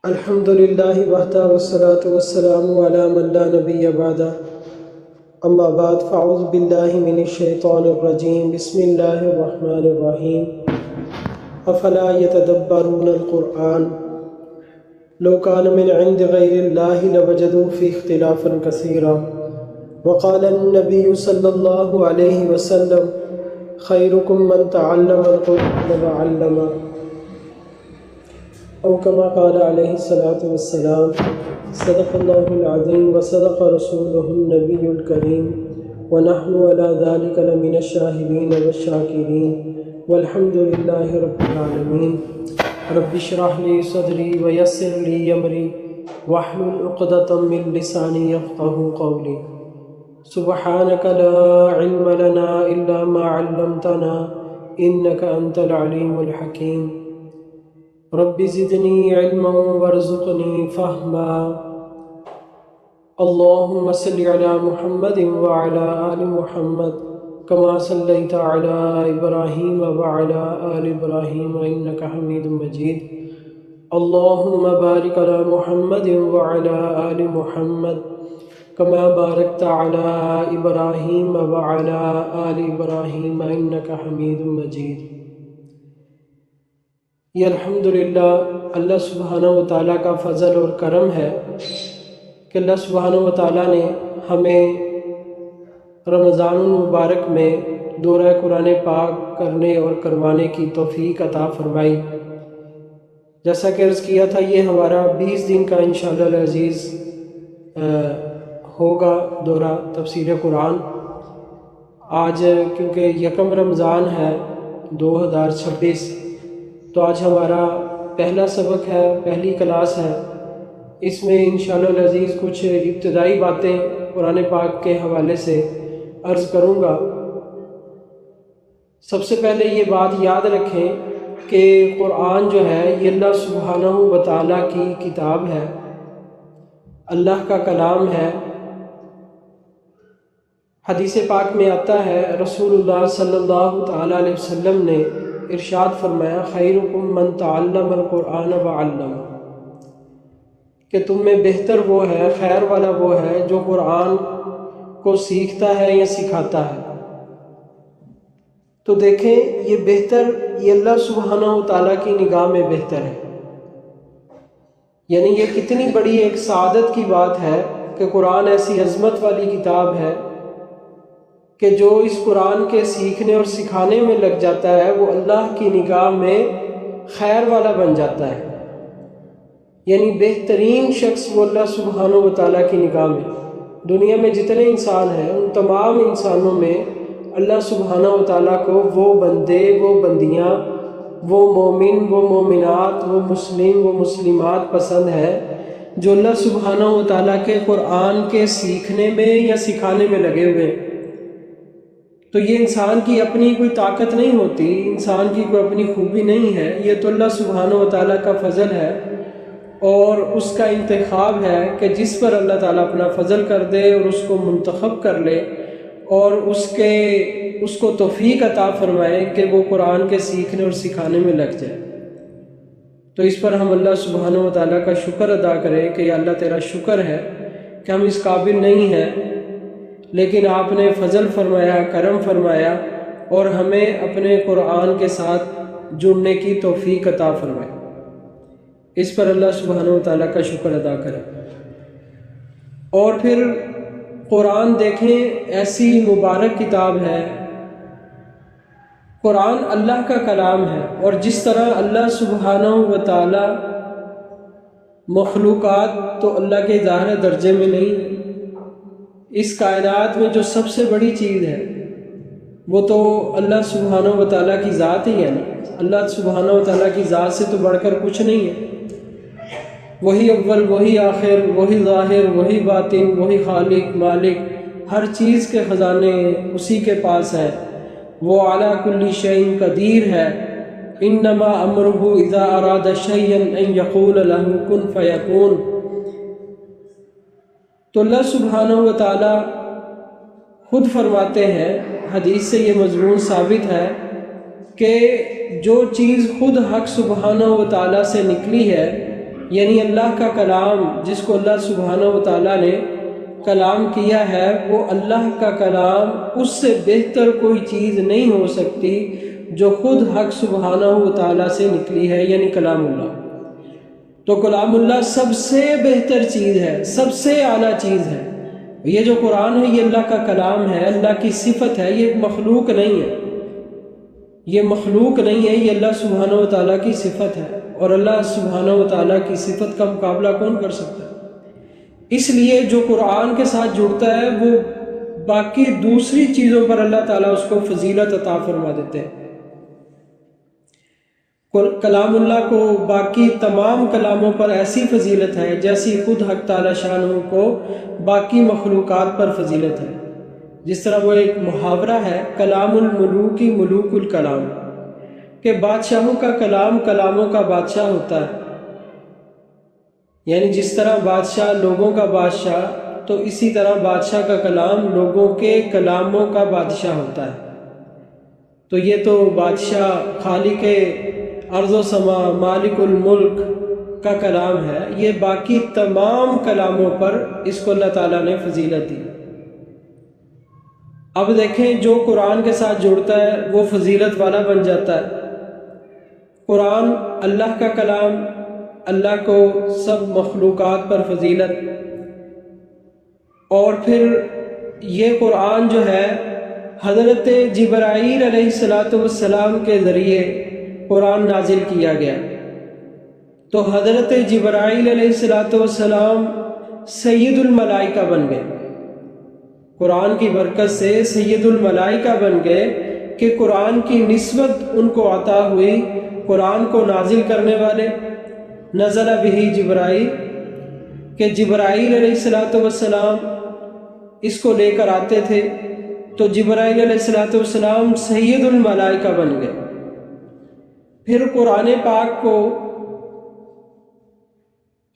الحمد للہ وحدہ والصلاة والسلام علی من لا نبی بعدہ اما بعد فاعوذ باللہ من الشیطان الرجیم بسم اللہ الرحمن الرحیم افلا یتدبرون القرآن لو کان من عند غیر اللہ لوجدوا فی اختلافا کثیرا وقال النبی صلی اللہ علیہ وسلم خیرکم من تعلم القرآن وعلمہ او کما قال علیہ الصلاۃ والسلام صدق اللہ العظیم وصدق رسولہ النبی الکریم ونحن علی ذلک لمن الشاہدین والشاکرین والحمد للہ رب العالمین رب اشرح لی صدری ویسر لی امری واحلل عقدۃ من لسانی یفقہوا قولی سبحانک لا علم لنا الا ما علمتنا انک انت العلیم الحکیم رب زدنی علما وارزقنی فہما اللہم صلی علی محمد وعلی آل محمد کما صلیت علی ابراہیم وعلی آل ابراہیم انک حمید مجید اللہم بارک علی محمد وعلی آل محمد کما بارکت علی ابراہیم وعلی آل ابراہیم انک حمید مجید۔ یہ الحمدللہ اللہ سبحانہ و تعالیٰ کا فضل اور کرم ہے کہ اللہ سبحانہ و تعالیٰ نے ہمیں رمضان المبارک میں دورہ قرآن پاک کرنے اور کروانے کی توفیق عطا فرمائی۔ جیسا کہ عرض کیا تھا، یہ ہمارا 20 دن کا انشاءاللہ العزیز ہوگا دورہ تفسیر قرآن۔ آج کیونکہ یکم رمضان ہے 2026، تو آج ہمارا پہلا سبق ہے، پہلی کلاس ہے۔ اس میں انشاءاللہ العزیز کچھ ابتدائی باتیں قرآن پاک کے حوالے سے عرض کروں گا۔ سب سے پہلے یہ بات یاد رکھیں کہ قرآن جو ہے یہ اللہ سبحانہ و تعالیٰ کی کتاب ہے، اللہ کا کلام ہے۔ حدیث پاک میں آتا ہے، رسول اللہ صلی اللہ تعالیٰ علیہ وسلم نے ارشاد فرمایا، خیرکم من تعلم القرآن وعلمہ، کہ تم میں بہتر وہ ہے، خیر والا وہ ہے جو قرآن کو سیکھتا ہے یا سکھاتا ہے۔ تو دیکھیں یہ بہتر، یہ اللہ سبحانہ و تعالیٰ کی نگاہ میں بہتر ہے۔ یعنی یہ کتنی بڑی ایک سعادت کی بات ہے کہ قرآن ایسی عظمت والی کتاب ہے کہ جو اس قرآن کے سیکھنے اور سکھانے میں لگ جاتا ہے وہ اللہ کی نگاہ میں خیر والا بن جاتا ہے۔ یعنی بہترین شخص وہ اللہ سبحانہ و تعالیٰ کی نگاہ میں۔ دنیا میں جتنے انسان ہیں ان تمام انسانوں میں اللہ سبحانہ و تعالیٰ کو وہ بندے، وہ بندیاں، وہ مومن، وہ مومنات، وہ مسلم، وہ مسلمات پسند ہے جو اللہ سبحانہ و تعالیٰ کے قرآن کے سیکھنے میں یا سکھانے میں لگے ہوئے ہیں۔ تو یہ انسان کی اپنی کوئی طاقت نہیں ہوتی، انسان کی کوئی اپنی خوبی نہیں ہے، یہ تو اللہ سبحانہ و تعالیٰ کا فضل ہے اور اس کا انتخاب ہے کہ جس پر اللہ تعالیٰ اپنا فضل کر دے اور اس کو منتخب کر لے اور اس کو توفیق عطا فرمائے کہ وہ قرآن کے سیکھنے اور سکھانے میں لگ جائے۔ تو اس پر ہم اللہ سبحانہ و تعالیٰ کا شکر ادا کریں کہ یا اللہ تیرا شکر ہے کہ ہم اس قابل نہیں ہیں، لیکن آپ نے فضل فرمایا، کرم فرمایا اور ہمیں اپنے قرآن کے ساتھ جڑنے کی توفیق عطا فرمائی۔ اس پر اللہ سبحانہ و تعالیٰ کا شکر ادا کریں۔ اور پھر قرآن دیکھیں ایسی مبارک کتاب ہے، قرآن اللہ کا کلام ہے، اور جس طرح اللہ سبحانہ و تعالیٰ مخلوقات تو اللہ کے ظاہر درجے میں نہیں، اس کائنات میں جو سب سے بڑی چیز ہے وہ تو اللہ سبحانہ و تعالیٰ کی ذات ہی ہے نا۔ اللہ سبحانہ و تعالیٰ کی ذات سے تو بڑھ کر کچھ نہیں ہے۔ وہی اول، وہی آخر، وہی ظاہر، وہی باطن، وہی خالق، مالک، ہر چیز کے خزانے اسی کے پاس ہے۔ وہ علی کل شیء قدیر ہے۔ انما امرہ اذا اراد شیئا ان یقول لہ کن فیکون۔ تو اللہ سبحانہ و تعالیٰ خود فرماتے ہیں، حدیث سے یہ مضمون ثابت ہے کہ جو چیز خود حق سبحانہ و تعالیٰ سے نکلی ہے یعنی اللہ کا کلام جس کو اللہ سبحانہ و تعالیٰ نے کلام کیا ہے، وہ اللہ کا کلام، اس سے بہتر کوئی چیز نہیں ہو سکتی جو خود حق سبحانہ و تعالیٰ سے نکلی ہے، یعنی کلام اللہ۔ تو کلام اللہ سب سے بہتر چیز ہے، سب سے اعلیٰ چیز ہے۔ یہ جو قرآن ہے یہ اللہ کا کلام ہے، اللہ کی صفت ہے، یہ مخلوق نہیں ہے، یہ مخلوق نہیں ہے، یہ اللہ سبحانہ و تعالیٰ کی صفت ہے، اور اللہ سبحانہ و تعالیٰ کی صفت کا مقابلہ کون کر سکتا ہے؟ اس لیے جو قرآن کے ساتھ جڑتا ہے وہ باقی دوسری چیزوں پر اللہ تعالیٰ اس کو فضیلت عطا فرما دیتے ہیں۔ کلام اللہ کو باقی تمام کلاموں پر ایسی فضیلت ہے جیسی خود حق تعالیٰ شانہ کو باقی مخلوقات پر فضیلت ہے۔ جس طرح وہ ایک محاورہ ہے، کلام الملوکی ملوک الکلام، کہ بادشاہوں کا کلام کلاموں کا بادشاہ ہوتا ہے، یعنی جس طرح بادشاہ لوگوں کا بادشاہ، تو اسی طرح بادشاہ کا کلام لوگوں کے کلاموں کا بادشاہ ہوتا ہے۔ تو یہ تو بادشاہ خالق ارض و سما مالک الملک کا کلام ہے، یہ باقی تمام کلاموں پر اس کو اللہ تعالیٰ نے فضیلت دی۔ اب دیکھیں جو قرآن کے ساتھ جڑتا ہے وہ فضیلت والا بن جاتا ہے۔ قرآن اللہ کا کلام، اللہ کو سب مخلوقات پر فضیلت، اور پھر یہ قرآن جو ہے حضرت جبرائیل علیہ السلام کے ذریعے قرآن نازل کیا گیا، تو حضرت جبرائیل علیہ السلام سید الملائکہ بن گئے، قرآن کی برکت سے سید الملائکہ بن گئے کہ قرآن کی نسبت ان کو عطا ہوئی، قرآن کو نازل کرنے والے، نزل بہ جبرائیل، کہ جبرائیل علیہ السلام اس کو لے کر آتے تھے، تو جبرائیل علیہ السلام سید الملائکہ بن گئے۔ پھر قرآن پاک کو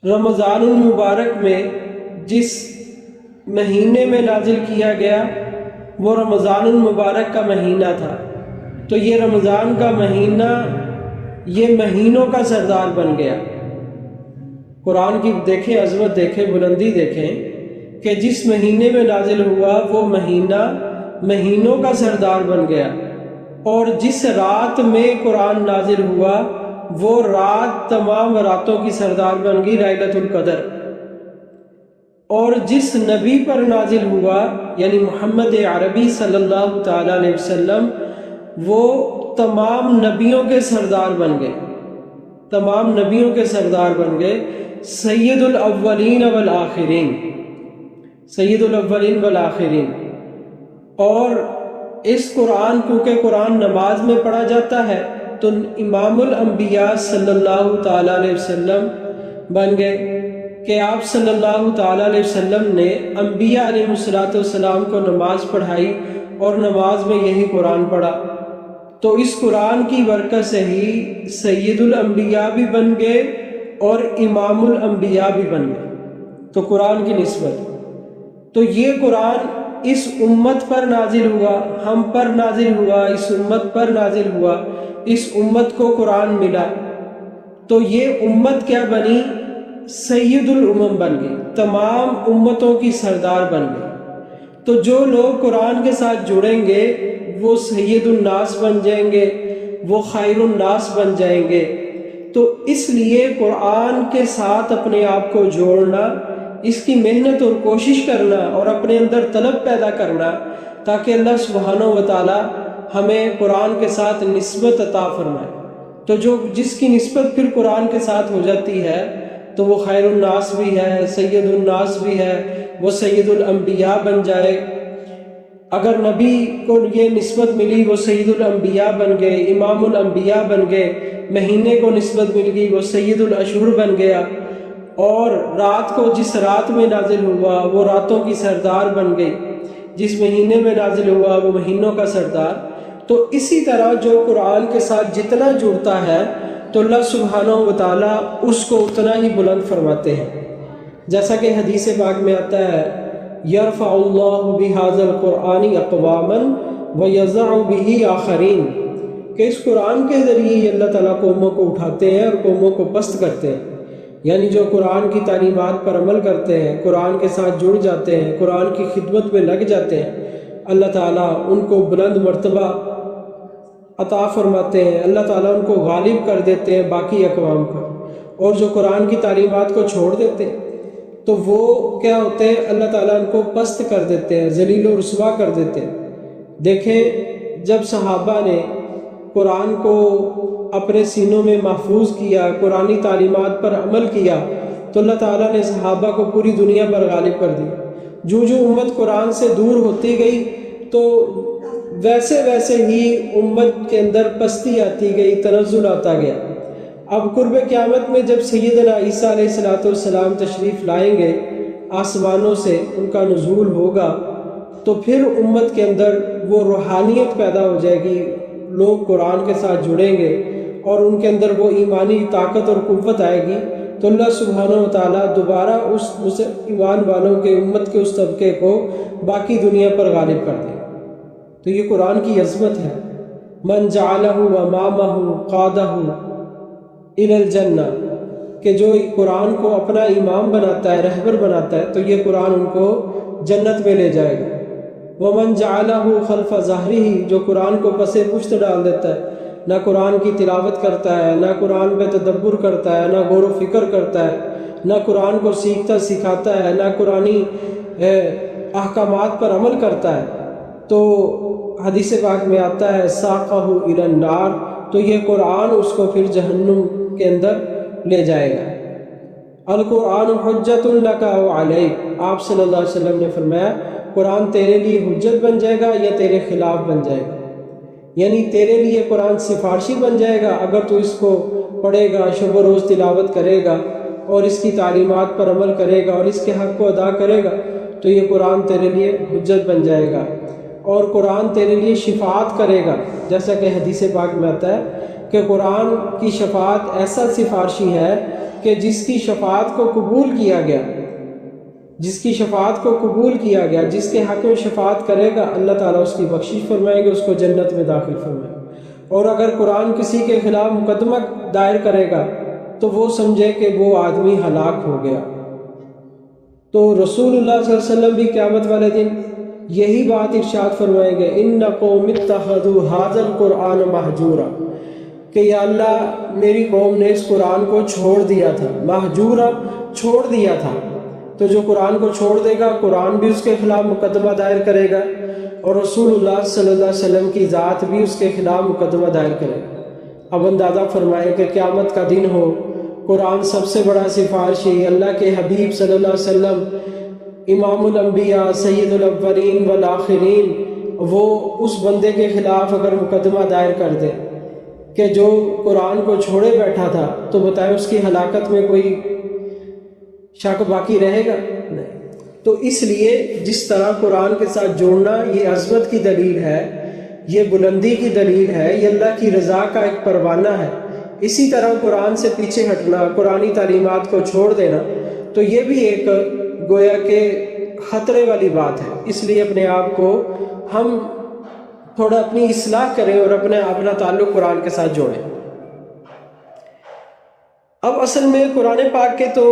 رمضان المبارک میں جس مہینے میں نازل کیا گیا وہ رمضان المبارک کا مہینہ تھا، تو یہ رمضان کا مہینہ یہ مہینوں کا سردار بن گیا۔ قرآن کی دیکھیں عظمت، دیکھیں بلندی، دیکھیں کہ جس مہینے میں نازل ہوا وہ مہینہ مہینوں کا سردار بن گیا، اور جس رات میں قرآن نازل ہوا وہ رات تمام راتوں کی سردار بن گئی، لیلۃ القدر۔ اور جس نبی پر نازل ہوا یعنی محمد عربی صلی اللہ تعالیٰ علیہ وسلم، وہ تمام نبیوں کے سردار بن گئے، تمام نبیوں کے سردار بن گئے، سید الاولین والآخرین، سید الاولین والآخرین۔ اور اس قرآن کیونکہ قرآن نماز میں پڑھا جاتا ہے تو امام الانبیاء صلی اللہ تعالیٰ علیہ وسلم بن گئے، کہ آپ صلی اللہ تعالیٰ علیہ وسلم نے انبیاء علیہ السلام کو نماز پڑھائی اور نماز میں یہی قرآن پڑھا، تو اس قرآن کی برکت سے ہی سید الانبیاء بھی بن گئے اور امام الانبیاء بھی بن گئے۔ تو قرآن کی نسبت، تو یہ قرآن اس امت پر نازل ہوا، ہم پر نازل ہوا، اس امت پر نازل ہوا، اس امت کو قرآن ملا، تو یہ امت کیا بنی؟ سید الامم بن گئی، تمام امتوں کی سردار بن گئی۔ تو جو لوگ قرآن کے ساتھ جڑیں گے وہ سید الناس بن جائیں گے، وہ خیر الناس بن جائیں گے۔ تو اس لیے قرآن کے ساتھ اپنے آپ کو جوڑنا، اس کی محنت اور کوشش کرنا اور اپنے اندر طلب پیدا کرنا، تاکہ اللہ سبحانہ و تعالی ہمیں قرآن کے ساتھ نسبت عطا فرمائے۔ تو جس کی نسبت پھر قرآن کے ساتھ ہو جاتی ہے تو وہ خیر الناس بھی ہے، سید الناس بھی ہے، وہ سید الانبیاء بن جائے۔ اگر نبی کو یہ نسبت ملی وہ سید الانبیاء بن گئے، امام الانبیاء بن گئے، مہینے کو نسبت مل گئی وہ سید الاشہر بن گیا، اور رات کو جس رات میں نازل ہوا وہ راتوں کی سردار بن گئی، جس مہینے میں نازل ہوا وہ مہینوں کا سردار۔ تو اسی طرح جو قرآن کے ساتھ جتنا جڑتا ہے تو اللہ سبحانہ و تعالیٰ اس کو اتنا ہی بلند فرماتے ہیں، جیسا کہ حدیث پاک میں آتا ہے یرفع اللہ بہذا القرآن اقواما ویضع بہ آخرین، کہ اس قرآن کے ذریعے اللہ تعالیٰ قوموں کو اٹھاتے ہیں اور قوموں کو پست کرتے ہیں، یعنی جو قرآن کی تعلیمات پر عمل کرتے ہیں، قرآن کے ساتھ جڑ جاتے ہیں، قرآن کی خدمت میں لگ جاتے ہیں، اللہ تعالیٰ ان کو بلند مرتبہ عطا فرماتے ہیں، اللہ تعالیٰ ان کو غالب کر دیتے ہیں باقی اقوام پر۔ اور جو قرآن کی تعلیمات کو چھوڑ دیتے ہیں تو وہ کیا ہوتے ہیں، اللہ تعالیٰ ان کو پست کر دیتے ہیں، ذلیل و رسوا کر دیتے ہیں۔ دیکھیں جب صحابہ نے قرآن کو اپنے سینوں میں محفوظ کیا، قرآنی تعلیمات پر عمل کیا، تو اللہ تعالیٰ نے صحابہ کو پوری دنیا پر غالب کر دیا۔ جو امت قرآن سے دور ہوتی گئی تو ویسے ویسے ہی امت کے اندر پستی آتی گئی، تنزل آتا گیا۔ اب قرب قیامت میں جب سیدنا عیسیٰ علیہ السلام تشریف لائیں گے، آسمانوں سے ان کا نزول ہوگا، تو پھر امت کے اندر وہ روحانیت پیدا ہو جائے گی، لوگ قرآن کے ساتھ جڑیں گے اور ان کے اندر وہ ایمانی طاقت اور قوت آئے گی، تو اللہ سبحانہ و تعالیٰ دوبارہ اس ایمان والوں کے امت کے اس طبقے کو باقی دنیا پر غالب کر دے۔ تو یہ قرآن کی عظمت ہے۔ من جعلہ امامہ قادہ الی الجنہ، کہ جو قرآن کو اپنا امام بناتا ہے، رہبر بناتا ہے، تو یہ قرآن ان کو جنت میں لے جائے گا۔ ومن جعلہ خلف ظہرہ، جو قرآن کو پس پشت ڈال دیتا ہے، نہ قرآن کی تلاوت کرتا ہے، نہ قرآن پہ تدبر کرتا ہے، نہ غور و فکر کرتا ہے، نہ قرآن کو سیکھتا سکھاتا ہے، نہ قرآنی احکامات پر عمل کرتا ہے، تو حدیث پاک میں آتا ہے ساقہ الی النار، تو یہ قرآن اس کو پھر جہنم کے اندر لے جائے گا۔ القرآن حجت لک او علیک، آپ صلی اللہ علیہ وسلم نے فرمایا قرآن تیرے لیے حجت بن جائے گا یا تیرے خلاف بن جائے گا، یعنی تیرے لیے قرآن سفارشی بن جائے گا اگر تو اس کو پڑھے گا، شب و روز تلاوت کرے گا اور اس کی تعلیمات پر عمل کرے گا اور اس کے حق کو ادا کرے گا، تو یہ قرآن تیرے لیے حجت بن جائے گا۔ اور قرآن تیرے لیے شفاعت کرے گا، جیسا کہ حدیث پاک میں آتا ہے کہ قرآن کی شفاعت ایسا سفارشی ہے کہ جس کی شفاعت کو قبول کیا گیا، جس کی شفاعت کو قبول کیا گیا، جس کے حق میں شفاعت کرے گا، اللہ تعالیٰ اس کی بخشش فرمائیں گے، اس کو جنت میں داخل فرمائیں گے۔ اور اگر قرآن کسی کے خلاف مقدمہ دائر کرے گا تو وہ سمجھے کہ وہ آدمی ہلاک ہو گیا۔ تو رسول اللہ صلی اللہ علیہ وسلم بھی قیامت والے دن یہی بات ارشاد فرمائیں گے، ان قوم اتخذوا ھذا القرآن مہجورا، کہ یا اللہ میری قوم نے اس قرآن کو چھوڑ دیا تھا، مہجورا چھوڑ دیا تھا۔ تو جو قرآن کو چھوڑ دے گا، قرآن بھی اس کے خلاف مقدمہ دائر کرے گا اور رسول اللہ صلی اللہ علیہ وسلم کی ذات بھی اس کے خلاف مقدمہ دائر کرے گا۔ اب اندازہ فرمائیں کہ قیامت کا دن ہو، قرآن سب سے بڑا سفارشی، اللہ کے حبیب صلی اللہ علیہ وسلم، امام الانبیاء، سید الاولین والآخرین، وہ اس بندے کے خلاف اگر مقدمہ دائر کر دے کہ جو قرآن کو چھوڑے بیٹھا تھا، تو بتائیں اس کی ہلاکت میں کوئی شک باقی رہے گا؟ نہیں۔ تو اس لیے جس طرح قرآن کے ساتھ جوڑنا یہ عظمت کی دلیل ہے، یہ بلندی کی دلیل ہے، یہ اللہ کی رضا کا ایک پروانہ ہے، اسی طرح قرآن سے پیچھے ہٹنا، قرآنی تعلیمات کو چھوڑ دینا، تو یہ بھی ایک گویا کہ خطرے والی بات ہے۔ اس لیے اپنے آپ کو ہم تھوڑا اپنی اصلاح کریں اور اپنا تعلق قرآن کے ساتھ جوڑیں۔ اب اصل میں قرآن پاک کے تو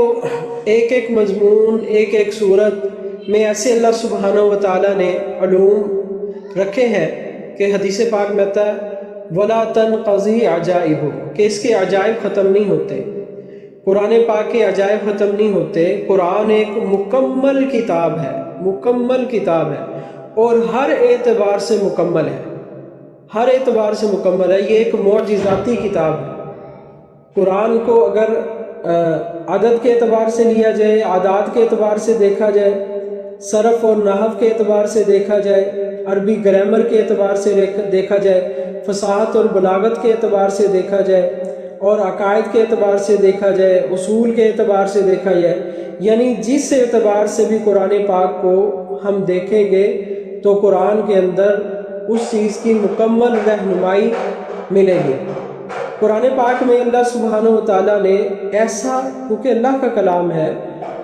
ایک ایک مضمون، ایک ایک صورت میں ایسے اللہ سبحانہ و تعالیٰ نے علوم رکھے ہیں کہ حدیث پاک میں آتا ہے وَلَا تَنْقَضِي عَجَائِبُهُ، کہ اس کے عجائب ختم نہیں ہوتے، قرآن پاک کے عجائب ختم نہیں ہوتے۔ قرآن ایک مکمل کتاب ہے، مکمل کتاب ہے اور ہر اعتبار سے مکمل ہے، ہر اعتبار سے مکمل ہے۔ یہ ایک معجزاتی کتاب ہے۔ قرآن کو اگر عدد کے اعتبار سے لیا جائے، اعداد کے اعتبار سے دیکھا جائے، صرف اور نحو کے اعتبار سے دیکھا جائے، عربی گرامر کے اعتبار سے دیکھا جائے، فصاحت اور بلاغت کے اعتبار سے دیکھا جائے، اور عقائد کے اعتبار سے دیکھا جائے، اصول کے اعتبار سے دیکھا جائے، یعنی جس اعتبار سے بھی قرآن پاک کو ہم دیکھیں گے تو قرآن کے اندر اس چیز کی مکمل رہنمائی ملے گی۔ قرآن پاک میں اللہ سبحانہ و تعالیٰ نے ایسا، کیونکہ اللہ کا کلام ہے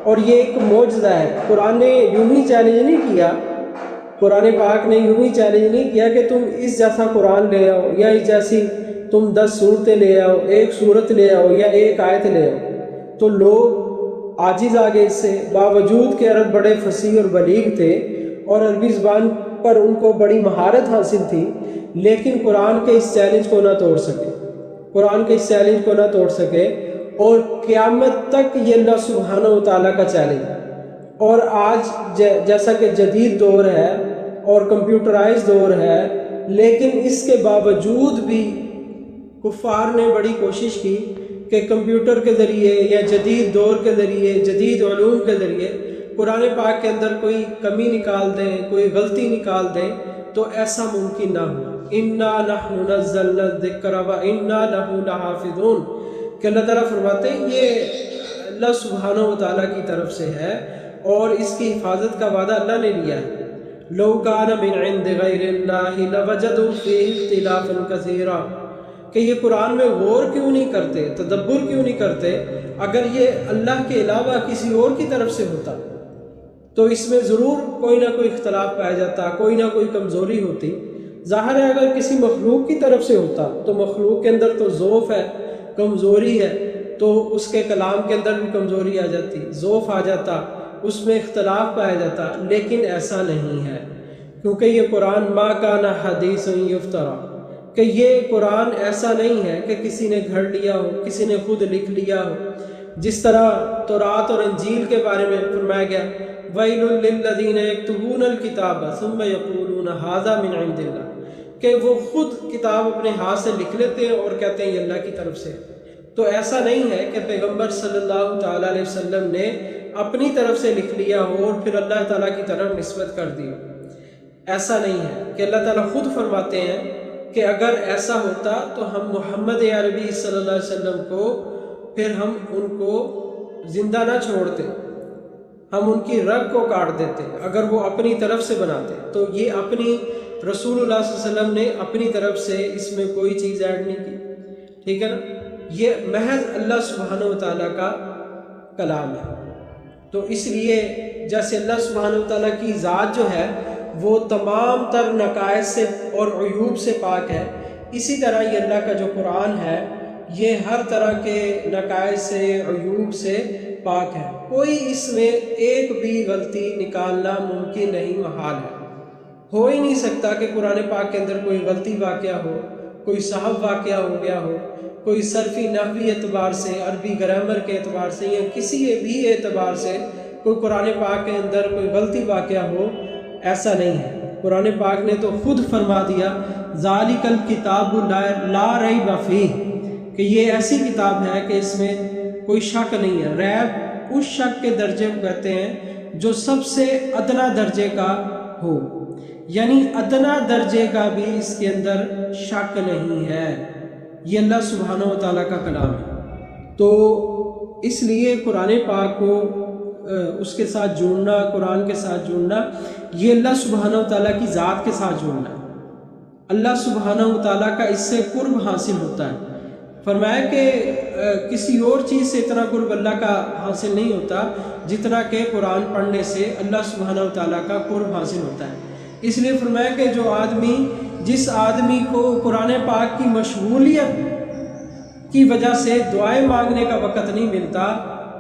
اور یہ ایک معجزہ ہے، قرآن نے یوں ہی چیلنج نہیں کیا، قرآن پاک نے یوں ہی چیلنج نہیں کیا کہ تم اس جیسا قرآن لے آؤ یا اس جیسی تم 10 صورتیں لے آؤ، ایک صورت لے آؤ یا ایک آیت لے آؤ۔ تو لوگ عاجز آ گئے اس سے، باوجود کہ عرب بڑے فصیح اور بلیغ تھے اور عربی زبان پر ان کو بڑی مہارت حاصل تھی، لیکن قرآن کے اس چیلنج کو نہ توڑ سکے، قرآن کے اس چیلنج کو نہ توڑ سکے، اور قیامت تک یہ اللہ سبحانہ و تعالیٰ کا چیلنج ہے۔ اور آج جیسا کہ جدید دور ہے اور کمپیوٹرائز دور ہے، لیکن اس کے باوجود بھی کفار نے بڑی کوشش کی کہ کمپیوٹر کے ذریعے یا جدید دور کے ذریعے، جدید علوم کے ذریعے قرآن پاک کے اندر کوئی کمی نکال دیں، کوئی غلطی نکال دیں، تو ایسا ممکن نہ ہو۔ اِنَّا نَحْنُ نَزَّلْنَا الذِّكْرَ وَإِنَّا لَهُ لَحَافِظُونَ کہ اللہ تعالیٰ فرماتے ہیں یہ اللہ سبحانہ و تعالیٰ کی طرف سے ہے اور اس کی حفاظت کا وعدہ اللہ نے لیا ہے۔ لَوْ كَانَ مِنْ عِنْدِ غَيْرِ اللَّهِ لَوَجَدُوا فِيهِ اخْتِلَافًا كَثِيرًا کہ یہ قرآن میں غور کیوں نہیں کرتے، تدبر کیوں نہیں کرتے؟ اگر یہ اللہ کے علاوہ کسی اور کی طرف سے ہوتا تو اس میں ضرور کوئی نہ کوئی اختلاف پایا جاتا، کوئی نہ کوئی کمزوری ہوتی۔ ظاہر ہے اگر کسی مخلوق کی طرف سے ہوتا تو مخلوق کے اندر تو ضعف ہے، کمزوری ہے، تو اس کے کلام کے اندر بھی کمزوری آ جاتی، ضعف آ جاتا، اس میں اختلاف پایا جاتا، لیکن ایسا نہیں ہے، کیونکہ یہ قرآن ما کان حدیث یفترا کہ یہ قرآن ایسا نہیں ہے کہ کسی نے گھڑ لیا ہو، کسی نے خود لکھ لیا ہو۔ جس طرح تورات اور انجیل کے بارے میں فرمایا گیا وَيْلٌ لِّلَّذِينَ يَكْتُبُونَ الْكِتَابَ ثُمَّ يَقُولُونَ هَٰذَا مِنْ عِندِ اللَّهِ کہ وہ خود کتاب اپنے ہاتھ سے لکھ لیتے ہیں اور کہتے ہیں یہ اللہ کی طرف سے۔ تو ایسا نہیں ہے کہ پیغمبر صلی اللہ تعالیٰ علیہ وسلم نے اپنی طرف سے لکھ لیا ہو اور پھر اللہ تعالیٰ کی طرف نسبت کر دی ہو۔ ایسا نہیں ہے کہ اللہ تعالیٰ خود فرماتے ہیں کہ اگر ایسا ہوتا تو ہم محمد عربی صلی اللہ علیہ وسلم کو پھر ہم ان کو زندہ نہ چھوڑتے، ہم ان کی رگ کو کاٹ دیتے اگر وہ اپنی طرف سے بناتے۔ تو یہ اپنی رسول اللہ صلی اللہ علیہ وسلم نے اپنی طرف سے اس میں کوئی چیز ایڈ نہیں کی، ٹھیک ہے نا؟ یہ محض اللہ سبحانہ و تعالیٰ کا کلام ہے۔ تو اس لیے جیسے اللہ سبحانہ و تعالیٰ کی ذات جو ہے وہ تمام تر نقائص سے اور عیوب سے پاک ہے، اسی طرح یہ اللہ کا جو قرآن ہے یہ ہر طرح کے نقائص سے، عیوب سے پاک ہے۔ کوئی اس میں ایک بھی غلطی نکالنا ممکن نہیں، محال ہے، ہو ہی نہیں سکتا کہ قرآن پاک کے اندر کوئی غلطی واقعہ ہو، کوئی صحب واقعہ ہو گیا ہو، کوئی صرفی نحوی اعتبار سے، عربی گرامر کے اعتبار سے یا کسی بھی اعتبار سے کوئی قرآن پاک کے اندر کوئی غلطی واقعہ ہو، ایسا نہیں ہے۔ قرآن پاک نے تو خود فرما دیا ذالک الکتاب لا ریب فیہ کہ یہ ایسی کتاب ہے کہ اس میں کوئی شک نہیں ہے۔ ریب اس شک کے درجے کو کہتے ہیں جو سب سے ادنا درجے کا ہو، یعنی ادنا درجے کا بھی اس کے اندر شک نہیں ہے۔ یہ اللہ سبحانہ و تعالیٰ کا کلام ہے۔ تو اس لیے قرآن پاک کو اس کے ساتھ جوڑنا، قرآن کے ساتھ جوڑنا، یہ اللہ سبحانہ و تعالیٰ کی ذات کے ساتھ جوڑنا ہے۔ اللہ سبحانہ و تعالیٰ کا اس سے قرب حاصل ہوتا ہے۔ فرمایا کہ کسی اور چیز سے اتنا قرب اللہ کا حاصل نہیں ہوتا جتنا کہ قرآن پڑھنے سے اللہ سبحانہ و تعالیٰ کا قرب حاصل ہوتا ہے۔ اس لیے فرمایا کہ جس آدمی کو قرآن پاک کی مشغولیت کی وجہ سے دعائیں مانگنے کا وقت نہیں ملتا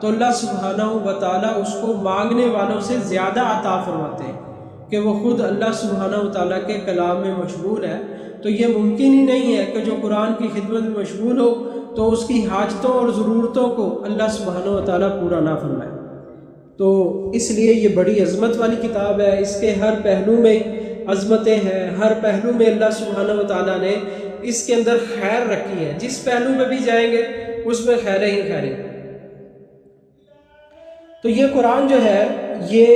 تو اللہ سبحانہ و تعالیٰ اس کو مانگنے والوں سے زیادہ عطا فرماتے ہیں کہ وہ خود اللہ سبحانہ و تعالیٰ کے کلام میں مشغول ہے۔ تو یہ ممکن ہی نہیں ہے کہ جو قرآن کی خدمت میں مشغول ہو تو اس کی حاجتوں اور ضرورتوں کو اللہ سبحانہ و تعالیٰ پورا نہ فرمائے۔ تو اس لیے یہ بڑی عظمت والی کتاب ہے، اس کے ہر پہلو میں عظمتیں ہیں، ہر پہلو میں اللہ سبحانہ و تعالیٰ نے اس کے اندر خیر رکھی ہے، جس پہلو میں بھی جائیں گے اس میں خیر ہی خیر ہے۔ تو یہ قرآن جو ہے، یہ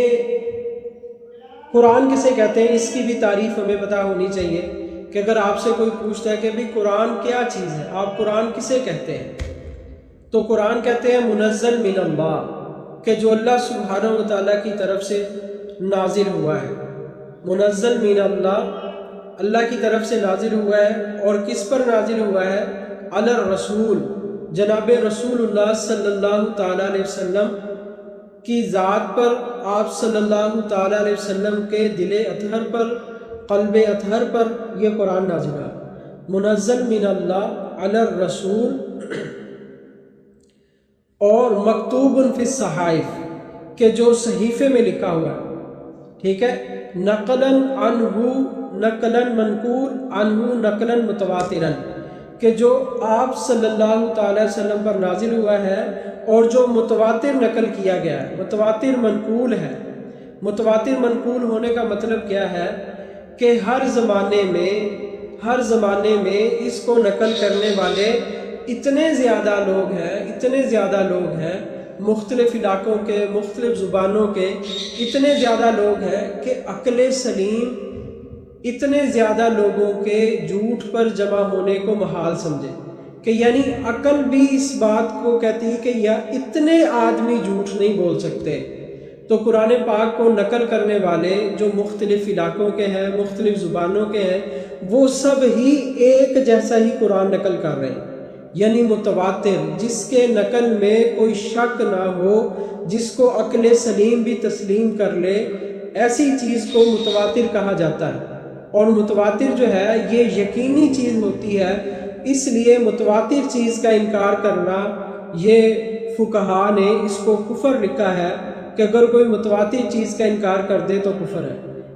قرآن کسے کہتے ہیں اس کی بھی تعریف ہمیں پتہ ہونی چاہیے کہ اگر آپ سے کوئی پوچھتا ہے کہ بھی قرآن کیا چیز ہے، آپ قرآن کسے کہتے ہیں، تو قرآن کہتے ہیں منزل من اللہ، کہ جو اللہ سبحانہ و تعالیٰ کی طرف سے نازل ہوا ہے۔ منزل من اللہ، اللہ کی طرف سے نازل ہوا ہے، اور کس پر نازل ہوا ہے؟ علی الرسول، جناب رسول اللہ صلی اللہ تعالیٰ علیہ وسلم کی ذات پر، آپ صلی اللہ تعالیٰ علیہ وسلم کے دل اطہر پر، قلب اطہر پر یہ قرآن نازل ہوا۔ منزل من اللہ علی الرسول، اور مکتوب فی الصحائف کہ جو صحیفے میں لکھا ہوا ہے، ٹھیک ہے، نقلاً عنہ، نقلاً منقول عنہ، نقلاً متواتراً، کہ جو آپ صلی اللہ تعالی وسلم پر نازل ہوا ہے اور جو متواتر نقل کیا گیا ہے، متواتر منقول ہے۔ متواتر منقول ہونے کا مطلب کیا ہے کہ ہر زمانے میں اس کو نقل کرنے والے اتنے زیادہ لوگ ہیں مختلف علاقوں کے، مختلف زبانوں کے، اتنے زیادہ لوگ ہیں کہ عقل سلیم اتنے زیادہ لوگوں کے جھوٹ پر جمع ہونے کو محال سمجھے، کہ یعنی عقل بھی اس بات کو کہتی ہے کہ اتنے آدمی جھوٹ نہیں بول سکتے۔ تو قرآن پاک کو نقل کرنے والے جو مختلف علاقوں کے ہیں، مختلف زبانوں کے ہیں، وہ سب ہی ایک جیسا ہی قرآن نقل کر رہے ہیں، یعنی متواتر، جس کے نقل میں کوئی شک نہ ہو، جس کو عقل سلیم بھی تسلیم کر لے، ایسی چیز کو متواتر کہا جاتا ہے۔ اور متواتر جو ہے یہ یقینی چیز ہوتی ہے، اس لیے متواتر چیز کا انکار کرنا، یہ فقہا نے اس کو کفر لکھا ہے کہ اگر کوئی متواتر چیز کا انکار کر دے تو کفر ہے۔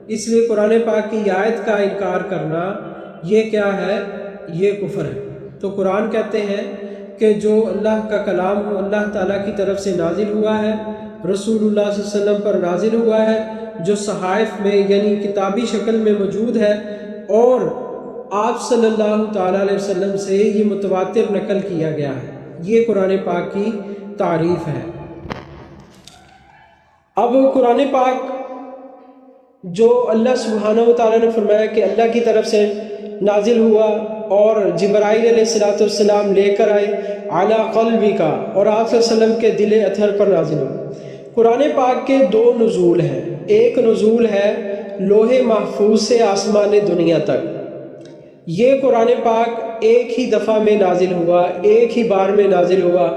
اس لیے قرآن پاک کی آیت کا انکار کرنا یہ کیا ہے؟ یہ کفر ہے۔ تو قرآن کہتے ہیں کہ جو اللہ کا کلام ہو، اللہ تعالیٰ کی طرف سے نازل ہوا ہے، رسول اللہ صلی اللہ علیہ وسلم پر نازل ہوا ہے، جو صحائف میں یعنی کتابی شکل میں موجود ہے، اور آپ صلی اللہ تعالیٰ علیہ وسلم سے یہ متواتر نقل کیا گیا ہے۔ یہ قرآن پاک کی تعریف ہے۔ اب قرآن پاک جو اللہ سبحانہ و تعالیٰ نے فرمایا کہ اللہ کی طرف سے نازل ہوا اور جبرائیل علیہ السلام لے کر آئے اعلیٰ قلبی کا، اور آپ صلی اللہ علیہ وسلم کے دل اطہر پر نازل ہوا۔ قرآن پاک کے دو نزول ہیں، ایک نزول ہے لوح محفوظ سے آسمان دنیا تک۔ یہ قرآن پاک ایک ہی دفعہ میں نازل ہوا، ایک ہی بار میں نازل ہوا،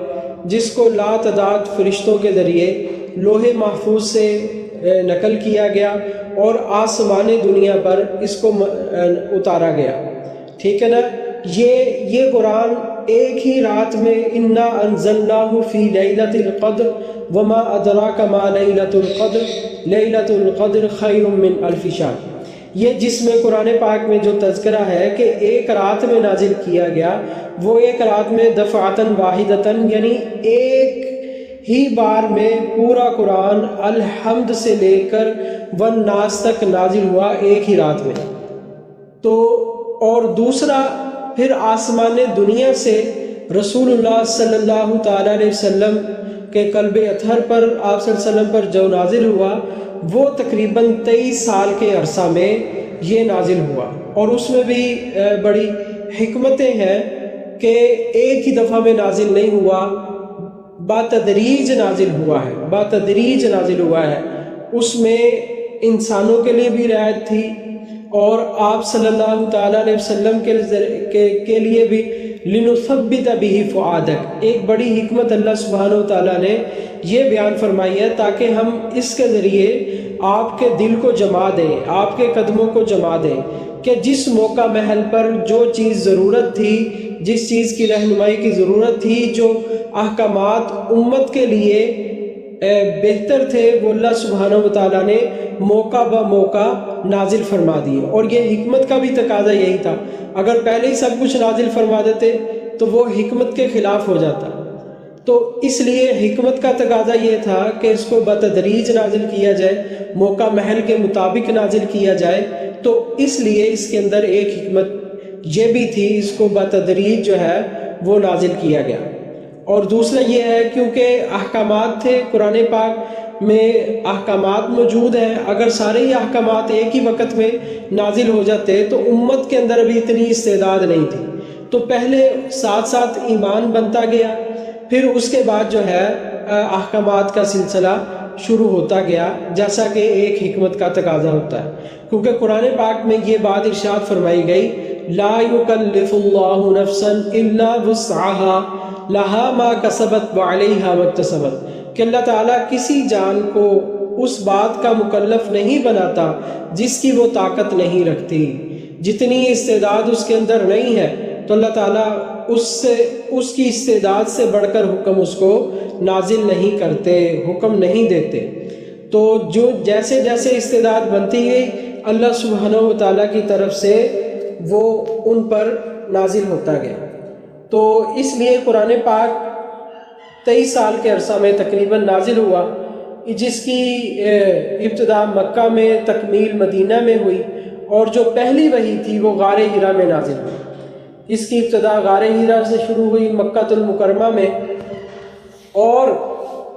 جس کو لا تعداد فرشتوں کے ذریعے لوح محفوظ سے نقل کیا گیا اور آسمان دنیا پر اس کو اتارا گیا، ٹھیک ہے نا۔ یہ قرآن ایک ہی رات میں انا انزلناہ فی لیلۃ القدر وما ادراک ما لیلۃ القدر لیلۃ القدر خیر من الف شہر، یہ جس میں قرآن پاک میں جو تذکرہ ہے کہ ایک رات میں نازل کیا گیا، وہ ایک رات میں دفعتاً واحدتاً، یعنی ایک ہی بار میں پورا قرآن الحمد سے لے کر والناس تک نازل ہوا ایک ہی رات میں۔ تو اور دوسرا پھر آسمان دنیا سے رسول اللہ صلی اللہ تعالیٰ علیہ وسلم کے قلب اطہر پر، آپ صلی اللہ علیہ وسلم پر جو نازل ہوا، وہ تقریباً 23 سال کے عرصہ میں یہ نازل ہوا، اور اس میں بھی بڑی حکمتیں ہیں کہ ایک ہی دفعہ میں نازل نہیں ہوا، باتدریج نازل ہوا ہے، باتدریج نازل ہوا ہے۔ اس میں انسانوں کے لیے بھی رعایت تھی، اور آپ صلی اللہ تعالیٰ علیہ وسلم کے لیے بھی لنثبت بہ فؤادک، ایک بڑی حکمت اللہ سبحانہ و تعالیٰ نے یہ بیان فرمائی ہے تاکہ ہم اس کے ذریعے آپ کے دل کو جما دیں، آپ کے قدموں کو جما دیں، کہ جس موقع محل پر جو چیز ضرورت تھی، جس چیز کی رہنمائی کی ضرورت تھی، جو احکامات امت کے لیے بہتر تھے، وہ اللہ سبحانہ و تعالیٰ نے موقع بہ موقع نازل فرما دیے۔ اور یہ حکمت کا بھی تقاضا یہی تھا، اگر پہلے ہی سب کچھ نازل فرما دیتے تو وہ حکمت کے خلاف ہو جاتا، تو اس لیے حکمت کا تقاضا یہ تھا کہ اس کو بتدریج نازل کیا جائے، موقع محل کے مطابق نازل کیا جائے۔ تو اس لیے اس کے اندر ایک حکمت یہ بھی تھی، اس کو بتدریج جو ہے وہ نازل کیا گیا۔ اور دوسرا یہ ہے کیونکہ احکامات تھے، قرآن پاک میں احکامات موجود ہیں، اگر سارے ہی احکامات ایک ہی وقت میں نازل ہو جاتے تو امت کے اندر ابھی اتنی استعداد نہیں تھی، تو پہلے ساتھ ساتھ ایمان بنتا گیا، پھر اس کے بعد جو ہے احکامات کا سلسلہ شروع ہوتا گیا، جیسا کہ ایک حکمت کا تقاضا ہوتا ہے۔ کیونکہ قرآن پاک میں یہ بات ارشاد فرمائی گئی، لا یکلف اللہ نفسا الا وسعها لہا ما کسبت وعلیہا ما اکتسبت، کہ اللہ تعالیٰ کسی جان کو اس بات کا مکلف نہیں بناتا جس کی وہ طاقت نہیں رکھتی، جتنی استعداد اس کے اندر نہیں ہے تو اللہ تعالیٰ اس کی استعداد سے بڑھ کر حکم اس کو نازل نہیں کرتے، حکم نہیں دیتے۔ تو جو جیسے جیسے استعداد بنتی گئی اللہ سبحانہ و تعالیٰ کی طرف سے وہ ان پر نازل ہوتا گیا۔ تو اس لیے قرآن پاک 23 سال کے عرصہ میں تقریباً نازل ہوا، جس کی ابتدا مکہ میں، تکمیل مدینہ میں ہوئی، اور جو پہلی وحی تھی وہ غار حرا میں نازل ہوئی۔ اس کی ابتدا غار حرا سے شروع ہوئی مکہ المکرمہ میں، اور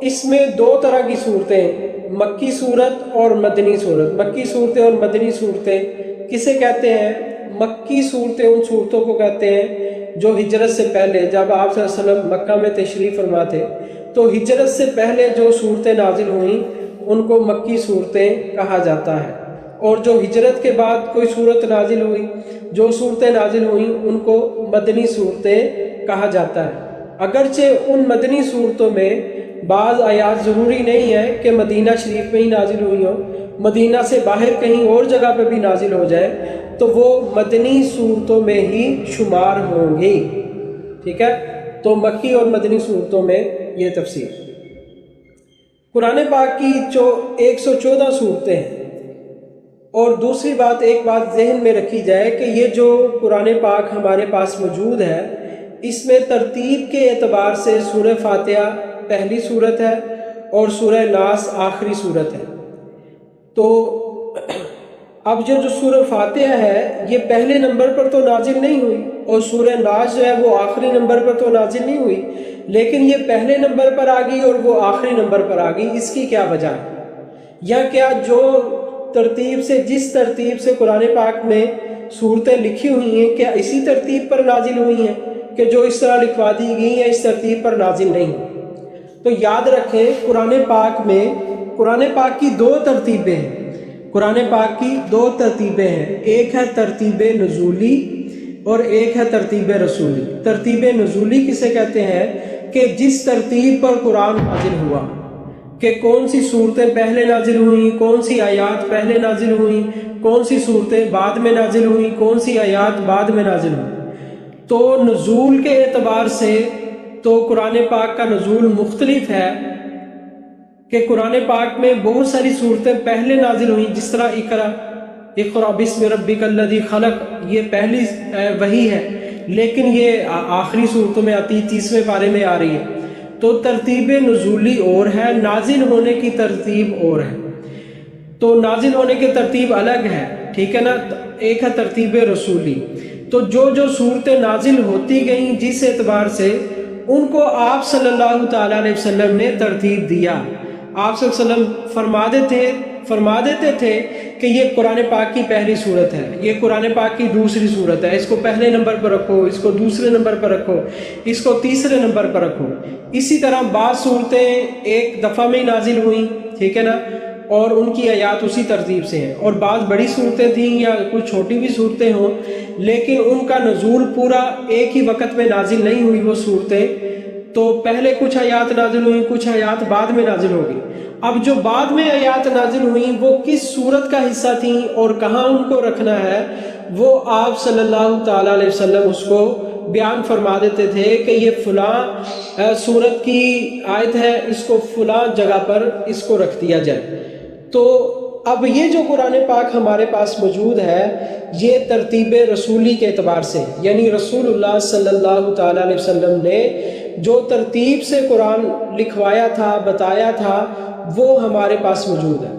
اس میں 2 طرح کی صورتیں، مکی صورت اور مدنی صورت۔ مکی صورتیں اور مدنی صورتیں کسے کہتے ہیں؟ مکی صورتیں ان صورتوں کو کہتے ہیں جو ہجرت سے پہلے، جب آپ صلی اللہ علیہ وسلم مکہ میں تشریف فرما تھے تو ہجرت سے پہلے جو صورتیں نازل ہوئیں ان کو مکی صورتیں کہا جاتا ہے، اور جو ہجرت کے بعد کوئی صورت نازل ہوئی، جو صورتیں نازل ہوئیں ان کو مدنی صورتیں کہا جاتا ہے۔ اگرچہ ان مدنی صورتوں میں بعض آیات ضروری نہیں ہے کہ مدینہ شریف میں ہی نازل ہوئی ہوں، مدینہ سے باہر کہیں اور جگہ پہ بھی نازل ہو جائے تو وہ مدنی صورتوں میں ہی شمار ہوں گی، ٹھیک ہے؟ تو مکی اور مدنی صورتوں میں یہ تفصیل۔ قرآن پاک کی 114 صورتیں ہیں، اور دوسری بات، ایک بات ذہن میں رکھی جائے کہ یہ جو قرآن پاک ہمارے پاس موجود ہے اس میں ترتیب کے اعتبار سے سورہ فاتحہ پہلی صورت ہے اور سورہ ناس آخری صورت ہے۔ تو اب جو سورہ فاتحہ ہے یہ پہلے نمبر پر تو نازل نہیں ہوئی، اور سورہ ناس جو ہے وہ آخری نمبر پر تو نازل نہیں ہوئی، لیکن یہ پہلے نمبر پر آ گئی اور وہ آخری نمبر پر آ گئی۔ اس کی کیا وجہ ہے؟ یا کیا جو ترتیب سے، جس ترتیب سے قرآن پاک میں صورتیں لکھی ہوئی ہیں، کیا اسی ترتیب پر نازل ہوئی ہیں کہ جو اس طرح لکھوا دی گئی ہیں اس ترتیب پر نازل نہیں ہوئی؟ تو یاد رکھیں قرآن پاک میں، قرآن پاک کی 2 ترتیبیں ہیں، قرآن پاک کی 2 ترتیبیں ہیں، ایک ہے ترتیب نزولی اور ایک ہے ترتیب رسولی۔ ترتیب نزولی کسے کہتے ہیں؟ کہ جس ترتیب پر قرآن نازل ہوا، کہ کون سی صورتیں پہلے نازل ہوئیں، کون سی آیات پہلے نازل ہوئیں، کون سی صورتیں بعد میں نازل ہوئیں، کون سی آیات بعد میں نازل ہوئیں۔ تو نزول کے اعتبار سے تو قرآن پاک کا نزول مختلف ہے، کہ قرآن پاک میں بہت ساری صورتیں پہلے نازل ہوئیں، جس طرح اقرأ بسم ربک الذی خلق، یہ پہلی وحی ہے، لیکن یہ آخری صورتوں میں آتی، 30ویں پارے میں آ رہی ہے۔ تو ترتیب نزولی اور ہے، نازل ہونے کی ترتیب اور ہے، تو نازل ہونے کی ترتیب الگ ہے، ٹھیک ہے نا؟ ایک ہے ترتیب رسولی۔ تو جو صورتیں نازل ہوتی گئیں جس اعتبار سے، ان کو آپ صلی اللہ تعالیٰ علیہ وسلم نے ترتیب دیا۔ آپ صلی اللہ علیہ وسلم فرما دیتے تھے کہ یہ قرآن پاک کی پہلی صورت ہے، یہ قرآن پاک کی دوسری صورت ہے، اس کو پہلے نمبر پر رکھو، اس کو دوسرے نمبر پر رکھو، اس کو تیسرے نمبر پر رکھو۔ اسی طرح بعض صورتیں ایک دفعہ میں ہی نازل ہوئیں، ٹھیک ہے نا، اور ان کی آیات اسی ترتیب سے ہیں، اور بعض بڑی صورتیں تھیں یا کچھ چھوٹی بھی صورتیں ہوں، لیکن ان کا نزول پورا ایک ہی وقت میں نازل نہیں ہوئی وہ صورتیں، تو پہلے کچھ آیات نازل ہوئیں، کچھ آیات بعد میں نازل ہو گئی۔ اب جو بعد میں آیات نازل ہوئیں وہ کس صورت کا حصہ تھیں اور کہاں ان کو رکھنا ہے، وہ آپ صلی اللہ تعالیٰ علیہ وسلم اس کو بیان فرما دیتے تھے کہ یہ فلاں صورت کی آیت ہے، اس کو فلاں جگہ پر اس کو رکھ دیا جائے۔ تو اب یہ جو قرآن پاک ہمارے پاس موجود ہے یہ ترتیب رسولی کے اعتبار سے، یعنی رسول اللہ صلی اللہ تعالیٰ علیہ وسلم نے جو ترتیب سے قرآن لکھوایا تھا، بتایا تھا، وہ ہمارے پاس موجود ہے،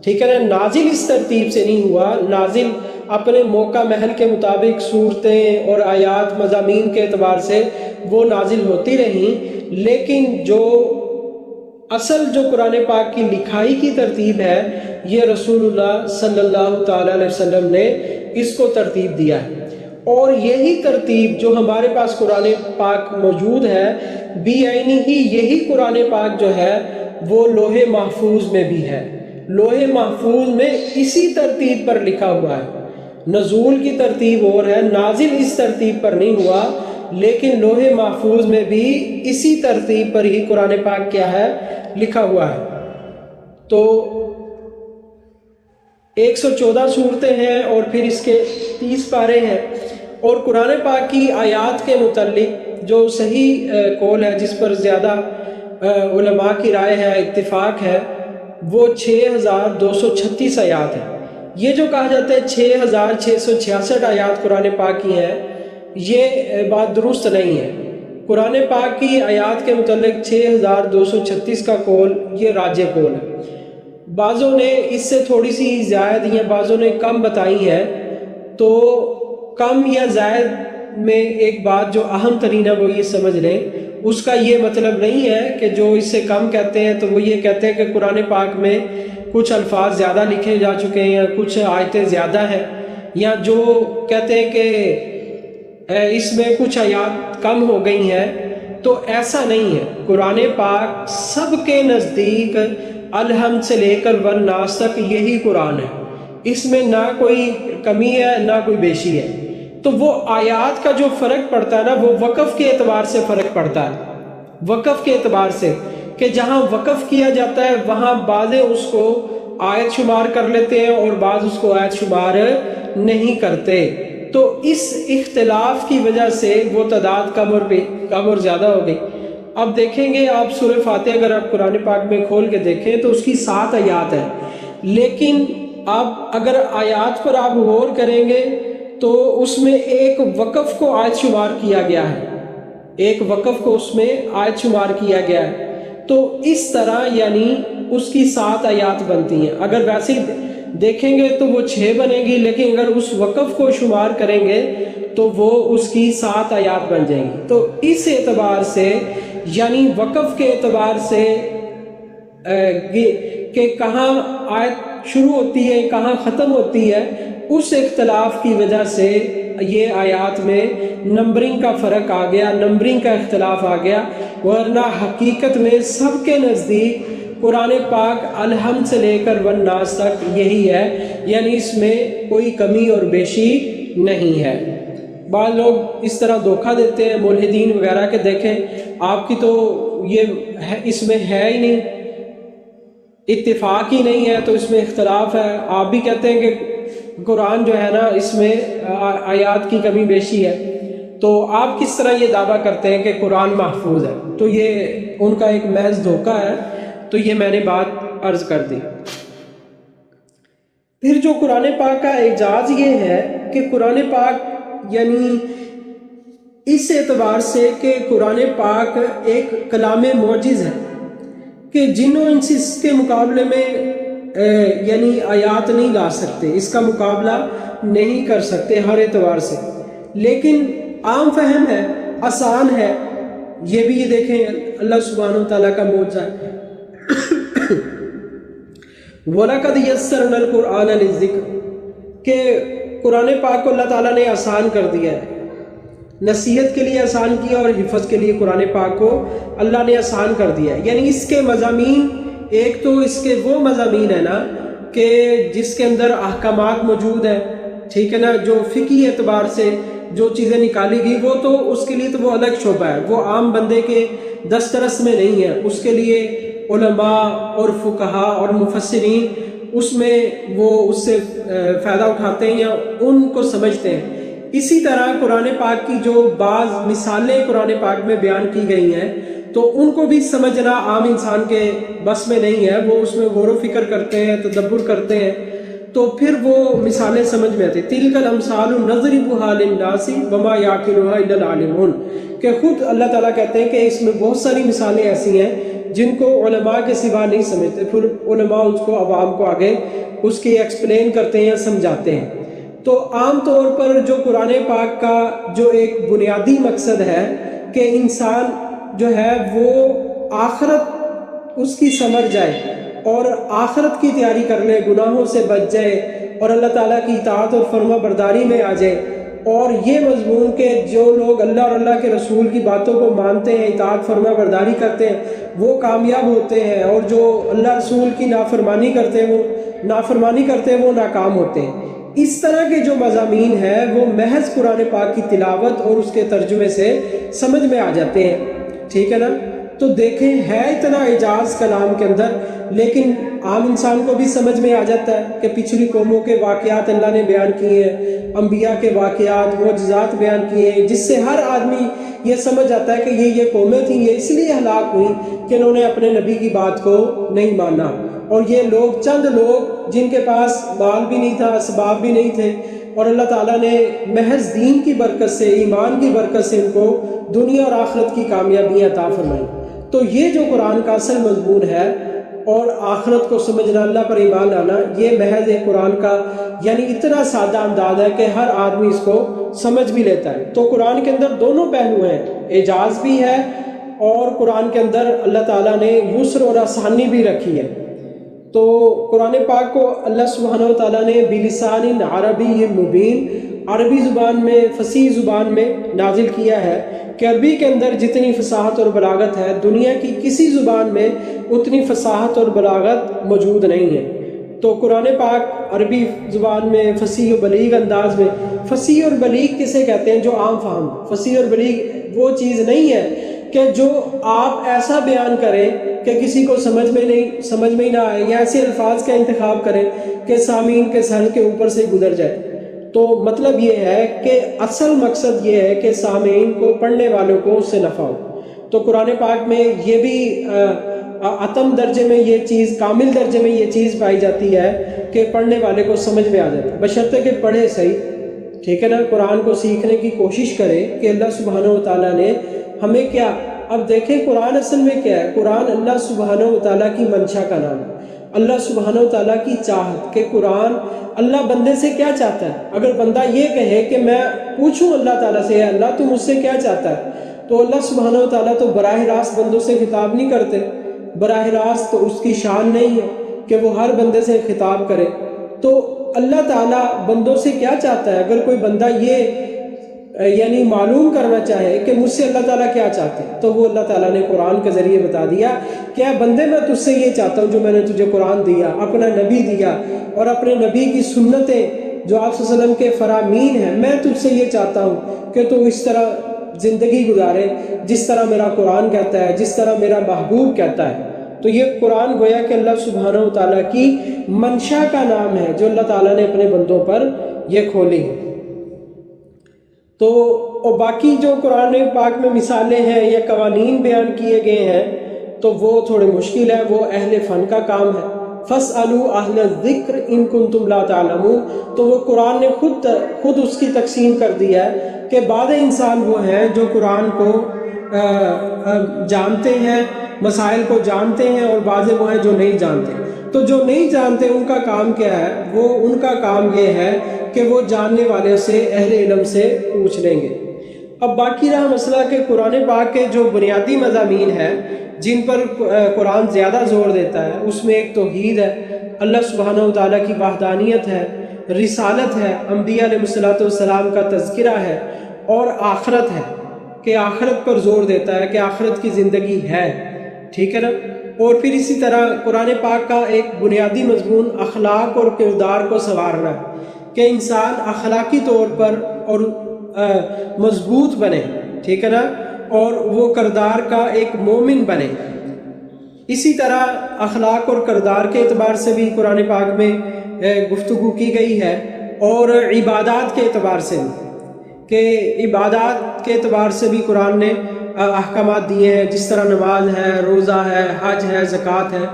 ٹھیک ہے نا؟ نازل اس ترتیب سے نہیں ہوا، نازل اپنے موقع محل کے مطابق صورتیں اور آیات مضامین کے اعتبار سے وہ نازل ہوتی رہیں، لیکن جو اصل جو قرآن پاک کی لکھائی کی ترتیب ہے یہ رسول اللہ صلی اللہ تعالیٰ علیہ وسلم نے اس کو ترتیب دیا ہے، اور یہی ترتیب جو ہمارے پاس قرآن پاک موجود ہے بھی عینی ہی یہی قرآن پاک جو ہے وہ لوح محفوظ میں بھی ہے۔ لوح محفوظ میں اسی ترتیب پر لکھا ہوا ہے، نزول کی ترتیب اور ہے، نازل اس ترتیب پر نہیں ہوا، لیکن لوح محفوظ میں بھی اسی ترتیب پر ہی قرآن پاک کیا ہے لکھا ہوا ہے۔ تو 114 صورتیں ہیں اور پھر اس کے 30 پارے ہیں، اور قرآن پاک کی آیات کے متعلق جو صحیح قول ہے، جس پر زیادہ علماء کی رائے ہے، اتفاق ہے، وہ 6236 آیات ہیں۔ یہ جو کہا جاتا ہے 6666 آیات قرآن پاک کی ہیں، یہ بات درست نہیں ہے۔ قرآن پاک کی آیات کے متعلق 6236 کا قول یہ راجح قول ہے۔ بعضوں نے اس سے تھوڑی سی زائد یا بعضوں نے کم بتائی ہے، تو کم یا زائد میں ایک بات جو اہم ترین ہے وہ یہ سمجھ لیں، اس کا یہ مطلب نہیں ہے کہ جو اس سے کم کہتے ہیں تو وہ یہ کہتے ہیں کہ قرآن پاک میں کچھ الفاظ زیادہ لکھے جا چکے ہیں یا کچھ آیتیں زیادہ ہیں، یا جو کہتے ہیں کہ اس میں کچھ آیات کم ہو گئی ہیں، تو ایسا نہیں ہے۔ قرآن پاک سب کے نزدیک الحمد سے لے کر والناس تک یہی قرآن ہے، اس میں نہ کوئی کمی ہے نہ کوئی بیشی ہے۔ تو وہ آیات کا جو فرق پڑتا ہے نا، وہ وقف کے اعتبار سے فرق پڑتا ہے، وقف کے اعتبار سے، کہ جہاں وقف کیا جاتا ہے وہاں بعض اس کو آیت شمار کر لیتے ہیں اور بعض اس کو آیت شمار نہیں کرتے، تو اس اختلاف کی وجہ سے وہ تعداد کم اور زیادہ ہو گئی۔ اب دیکھیں گے آپ سورہ فاتحہ اگر آپ قرآن پاک میں کھول کے دیکھیں تو اس کی 7 آیات ہیں، لیکن اب اگر آیات پر آپ غور کریں گے تو اس میں ایک وقف کو آیت شمار کیا گیا ہے، ایک وقف کو اس میں آیت شمار کیا گیا ہے، تو اس طرح یعنی اس کی 7 آیات بنتی ہیں۔ اگر ویسے دیکھیں گے تو وہ 6 بنے گی، لیکن اگر اس وقف کو شمار کریں گے تو وہ اس کی 7 آیات بن جائیں گی۔ تو اس اعتبار سے یعنی وقف کے اعتبار سے کہ کہاں آیت شروع ہوتی ہے کہاں ختم ہوتی ہے، اس اختلاف کی وجہ سے یہ آیات میں نمبرنگ کا فرق آ گیا، نمبرنگ کا اختلاف آ گیا، ورنہ حقیقت میں سب کے نزدیک قرآن پاک الحمد سے لے کر والناس تک یہی ہے، یعنی اس میں کوئی کمی اور بیشی نہیں ہے۔ بعض لوگ اس طرح دھوکہ دیتے ہیں ملحدین وغیرہ کہ دیکھیں آپ کی تو یہ اس میں ہے ہی نہیں، اتفاق ہی نہیں ہے، تو اس میں اختلاف ہے۔ آپ بھی کہتے ہیں کہ قرآن جو ہے نا اس میں آیات کی کمی بیشی ہے، تو آپ کس طرح یہ دعویٰ کرتے ہیں کہ قرآن محفوظ ہے؟ تو یہ ان کا ایک محض دھوکہ ہے۔ تو یہ میں نے بات عرض کر دی۔ پھر جو قرآن پاک کا اعجاز یہ ہے کہ قرآن پاک یعنی اس اعتبار سے کہ قرآن پاک ایک کلام معجز ہے کہ جن و انس کے مقابلے میں یعنی آیات نہیں لا سکتے، اس کا مقابلہ نہیں کر سکتے ہر اعتبار سے، لیکن عام فہم ہے، آسان ہے۔ یہ بھی یہ دیکھیں اللہ سبحانہ وتعالیٰ کا معجزہ ہے۔ وَلَقَدْ يَسَّرْنَا الْقُرْآنَ لِلذِّكْرِ، کہ قرآن پاک کو اللہ تعالیٰ نے آسان کر دیا ہے، نصیحت کے لیے آسان کیا اور حفظ کے لیے قرآن پاک کو اللہ نے آسان کر دیا ہے۔ یعنی اس کے مضامین، ایک تو اس کے وہ مضامین ہیں نا کہ جس کے اندر احکامات موجود ہیں، ٹھیک ہے نا، جو فقہی اعتبار سے جو چیزیں نکالی گئی وہ تو اس کے لیے تو وہ الگ شعبہ ہے، وہ عام بندے کے دسترس میں نہیں ہے، اس کے لیے علماء اور فقہا اور مفسرین اس میں وہ اس سے فائدہ اٹھاتے ہیں یا ان کو سمجھتے ہیں۔ اسی طرح قرآن پاک کی جو بعض مثالیں قرآن پاک میں بیان کی گئی ہیں تو ان کو بھی سمجھنا عام انسان کے بس میں نہیں ہے، وہ اس میں غور و فکر کرتے ہیں، تدبر کرتے ہیں، تو پھر وہ مثالیں سمجھ میں آتی۔ تِلْكَ الْأَمْثَالُ نَضْرِبُهَا لِلنَّاسِ وَمَا يَعْقِلُهَا إِلَّا الْعَالِمُونَ، کہ خود اللہ تعالیٰ کہتے ہیں کہ اس میں بہت ساری مثالیں ایسی ہیں جن کو علماء کے سوا نہیں سمجھتے، پھر علماء اس کو عوام کو آگے اس کی ایکسپلین کرتے ہیں، سمجھاتے ہیں۔ تو عام طور پر جو قرآن پاک کا جو ایک بنیادی مقصد ہے کہ انسان جو ہے وہ آخرت اس کی سمجھ جائے اور آخرت کی تیاری کر لے، گناہوں سے بچ جائے اور اللہ تعالیٰ کی اطاعت اور فرما برداری میں آ جائے، اور یہ مضمون کہ جو لوگ اللہ اور اللہ کے رسول کی باتوں کو مانتے ہیں، اطاعت فرما برداری کرتے ہیں، وہ کامیاب ہوتے ہیں، اور جو اللہ رسول کی نافرمانی کرتے ہیں وہ ناکام ہوتے ہیں۔ اس طرح کے جو مضامین ہیں وہ محض قرآن پاک کی تلاوت اور اس کے ترجمے سے سمجھ میں آ جاتے ہیں، ٹھیک ہے نا۔ تو دیکھیں ہے اتنا اعجاز کلام کے اندر لیکن عام انسان کو بھی سمجھ میں آ جاتا ہے کہ پچھلی قوموں کے واقعات اللہ نے بیان کیے ہیں، انبیاء کے واقعات، معجزات بیان کیے ہیں، جس سے ہر آدمی یہ سمجھ جاتا ہے کہ یہ قومیں تھیں، یہ اس لیے ہلاک ہوئی کہ انہوں نے اپنے نبی کی بات کو نہیں مانا، اور یہ لوگ چند لوگ جن کے پاس مال بھی نہیں تھا، اسباب بھی نہیں تھے، اور اللہ تعالیٰ نے محض دین کی برکت سے، ایمان کی برکت سے ان کو دنیا اور آخرت کی کامیابیاں عطا فرمائی۔ تو یہ جو قرآن کا اصل مضمون ہے اور آخرت کو سمجھنا، اللہ پر ایمان لانا، یہ محض ایک قرآن کا یعنی اتنا سادہ انداز ہے کہ ہر آدمی اس کو سمجھ بھی لیتا ہے۔ تو قرآن کے اندر دونوں پہلو ہیں، اعجاز بھی ہے، اور قرآن کے اندر اللہ تعالیٰ نے یسر اور آسانی بھی رکھی ہے۔ تو قرآن پاک کو اللہ سبحانہ و تعالیٰ نے بلسان عربی مبین، عربی زبان میں، فصیح زبان میں نازل کیا ہے کہ عربی کے اندر جتنی فصاحت اور بلاغت ہے، دنیا کی کسی زبان میں اتنی فصاحت اور بلاغت موجود نہیں ہے۔ تو قرآن پاک عربی زبان میں فصیح و بلیغ انداز میں، فصیح اور بلیغ کسے کہتے ہیں؟ جو عام فہم۔ فصیح اور بلیغ وہ چیز نہیں ہے کہ جو آپ ایسا بیان کریں کہ کسی کو سمجھ میں ہی نہ آئے، یا ایسے الفاظ کا انتخاب کریں کہ سامعین کے سر کے اوپر سے گزر جائے۔ تو مطلب یہ ہے کہ اصل مقصد یہ ہے کہ سامعین کو، پڑھنے والوں کو اس سے نفع ہو۔ تو قرآن پاک میں یہ بھی اتم درجے میں یہ چیز، کامل درجے میں یہ چیز پائی جاتی ہے کہ پڑھنے والے کو سمجھ میں آ جاتا ہے، بشرطے کہ پڑھے صحیح، ٹھیک ہے نا، قرآن کو سیکھنے کی کوشش کرے کہ اللہ سبحانہ و تعالیٰ نے ہمیں کیا، اب دیکھیں قرآن اصل میں کیا ہے؟ قرآن اللہ سبحانہ و تعالیٰ کی منشا کا نام ہے، اللہ سبحانہ و تعالیٰ کی چاہت، کہ قرآن اللہ بندے سے کیا چاہتا ہے۔ اگر بندہ یہ کہے کہ میں پوچھوں اللہ تعالیٰ سے، اللہ تو مجھ سے کیا چاہتا ہے، تو اللہ سبحانہ و تعالیٰ تو براہ راست بندوں سے خطاب نہیں کرتے، براہ راست تو اس کی شان نہیں ہے کہ وہ ہر بندے سے خطاب کرے۔ تو اللہ تعالیٰ بندوں سے کیا چاہتا ہے؟ اگر کوئی بندہ یہ یعنی معلوم کرنا چاہے کہ مجھ سے اللہ تعالیٰ کیا چاہتے ہیں، تو وہ اللہ تعالیٰ نے قرآن کے ذریعے بتا دیا کہ اے بندے، میں تجھ سے یہ چاہتا ہوں جو میں نے تجھے قرآن دیا، اپنا نبی دیا، اور اپنے نبی کی سنتیں جو آپ صلی اللہ علیہ وسلم کے فرامین ہیں، میں تجھ سے یہ چاہتا ہوں کہ تو اس طرح زندگی گزارے جس طرح میرا قرآن کہتا ہے، جس طرح میرا محبوب کہتا ہے۔ تو یہ قرآن گویا کہ اللہ سبحانہ و تعالیٰ کی منشا کا نام ہے جو اللہ تعالیٰ نے اپنے بندوں پر یہ کھولی ہے۔ تو اور باقی جو قرآن پاک میں مثالیں ہیں یا قوانین بیان کیے گئے ہیں تو وہ تھوڑے مشکل ہے، وہ اہل فن کا کام ہے۔ فَاسْأَلُوا أَهْلَ الذِّكْرِ إِن كُنتُمْ لَا تَعْلَمُونَ، تو وہ قرآن نے خود اس کی تقسیم کر دیا ہے کہ بعض انسان وہ ہیں جو قرآن کو جانتے ہیں، مسائل کو جانتے ہیں، اور بعض وہ ہیں جو نہیں جانتے۔ تو جو نہیں جانتے ان کا کام کیا ہے؟ وہ ان کا کام یہ ہے کہ وہ جاننے والے سے، اہل علم سے پوچھ لیں گے۔ اب باقی رہا مسئلہ کہ قرآن پاک کے جو بنیادی مضامین ہیں جن پر قرآن زیادہ زور دیتا ہے، اس میں ایک توحید ہے، اللہ سبحانہ و تعالیٰ کی وحدانیت ہے، رسالت ہے، انبیاء علیہ السلام کا تذکرہ ہے، اور آخرت ہے کہ آخرت پر زور دیتا ہے کہ آخرت کی زندگی ہے، ٹھیک ہے نا۔ اور پھر اسی طرح قرآن پاک کا ایک بنیادی مضمون اخلاق اور کردار کو سنوارنا ہے کہ انسان اخلاقی طور پر اور مضبوط بنے، ٹھیک ہے نا، اور وہ کردار کا ایک مومن بنے۔ اسی طرح اخلاق اور کردار کے اعتبار سے بھی قرآن پاک میں گفتگو کی گئی ہے، اور عبادات کے اعتبار سے بھی، کہ عبادات کے اعتبار سے بھی قرآن نے احکامات دیے ہیں، جس طرح نماز ہے، روزہ ہے، حج ہے، زکوٰۃ ہے۔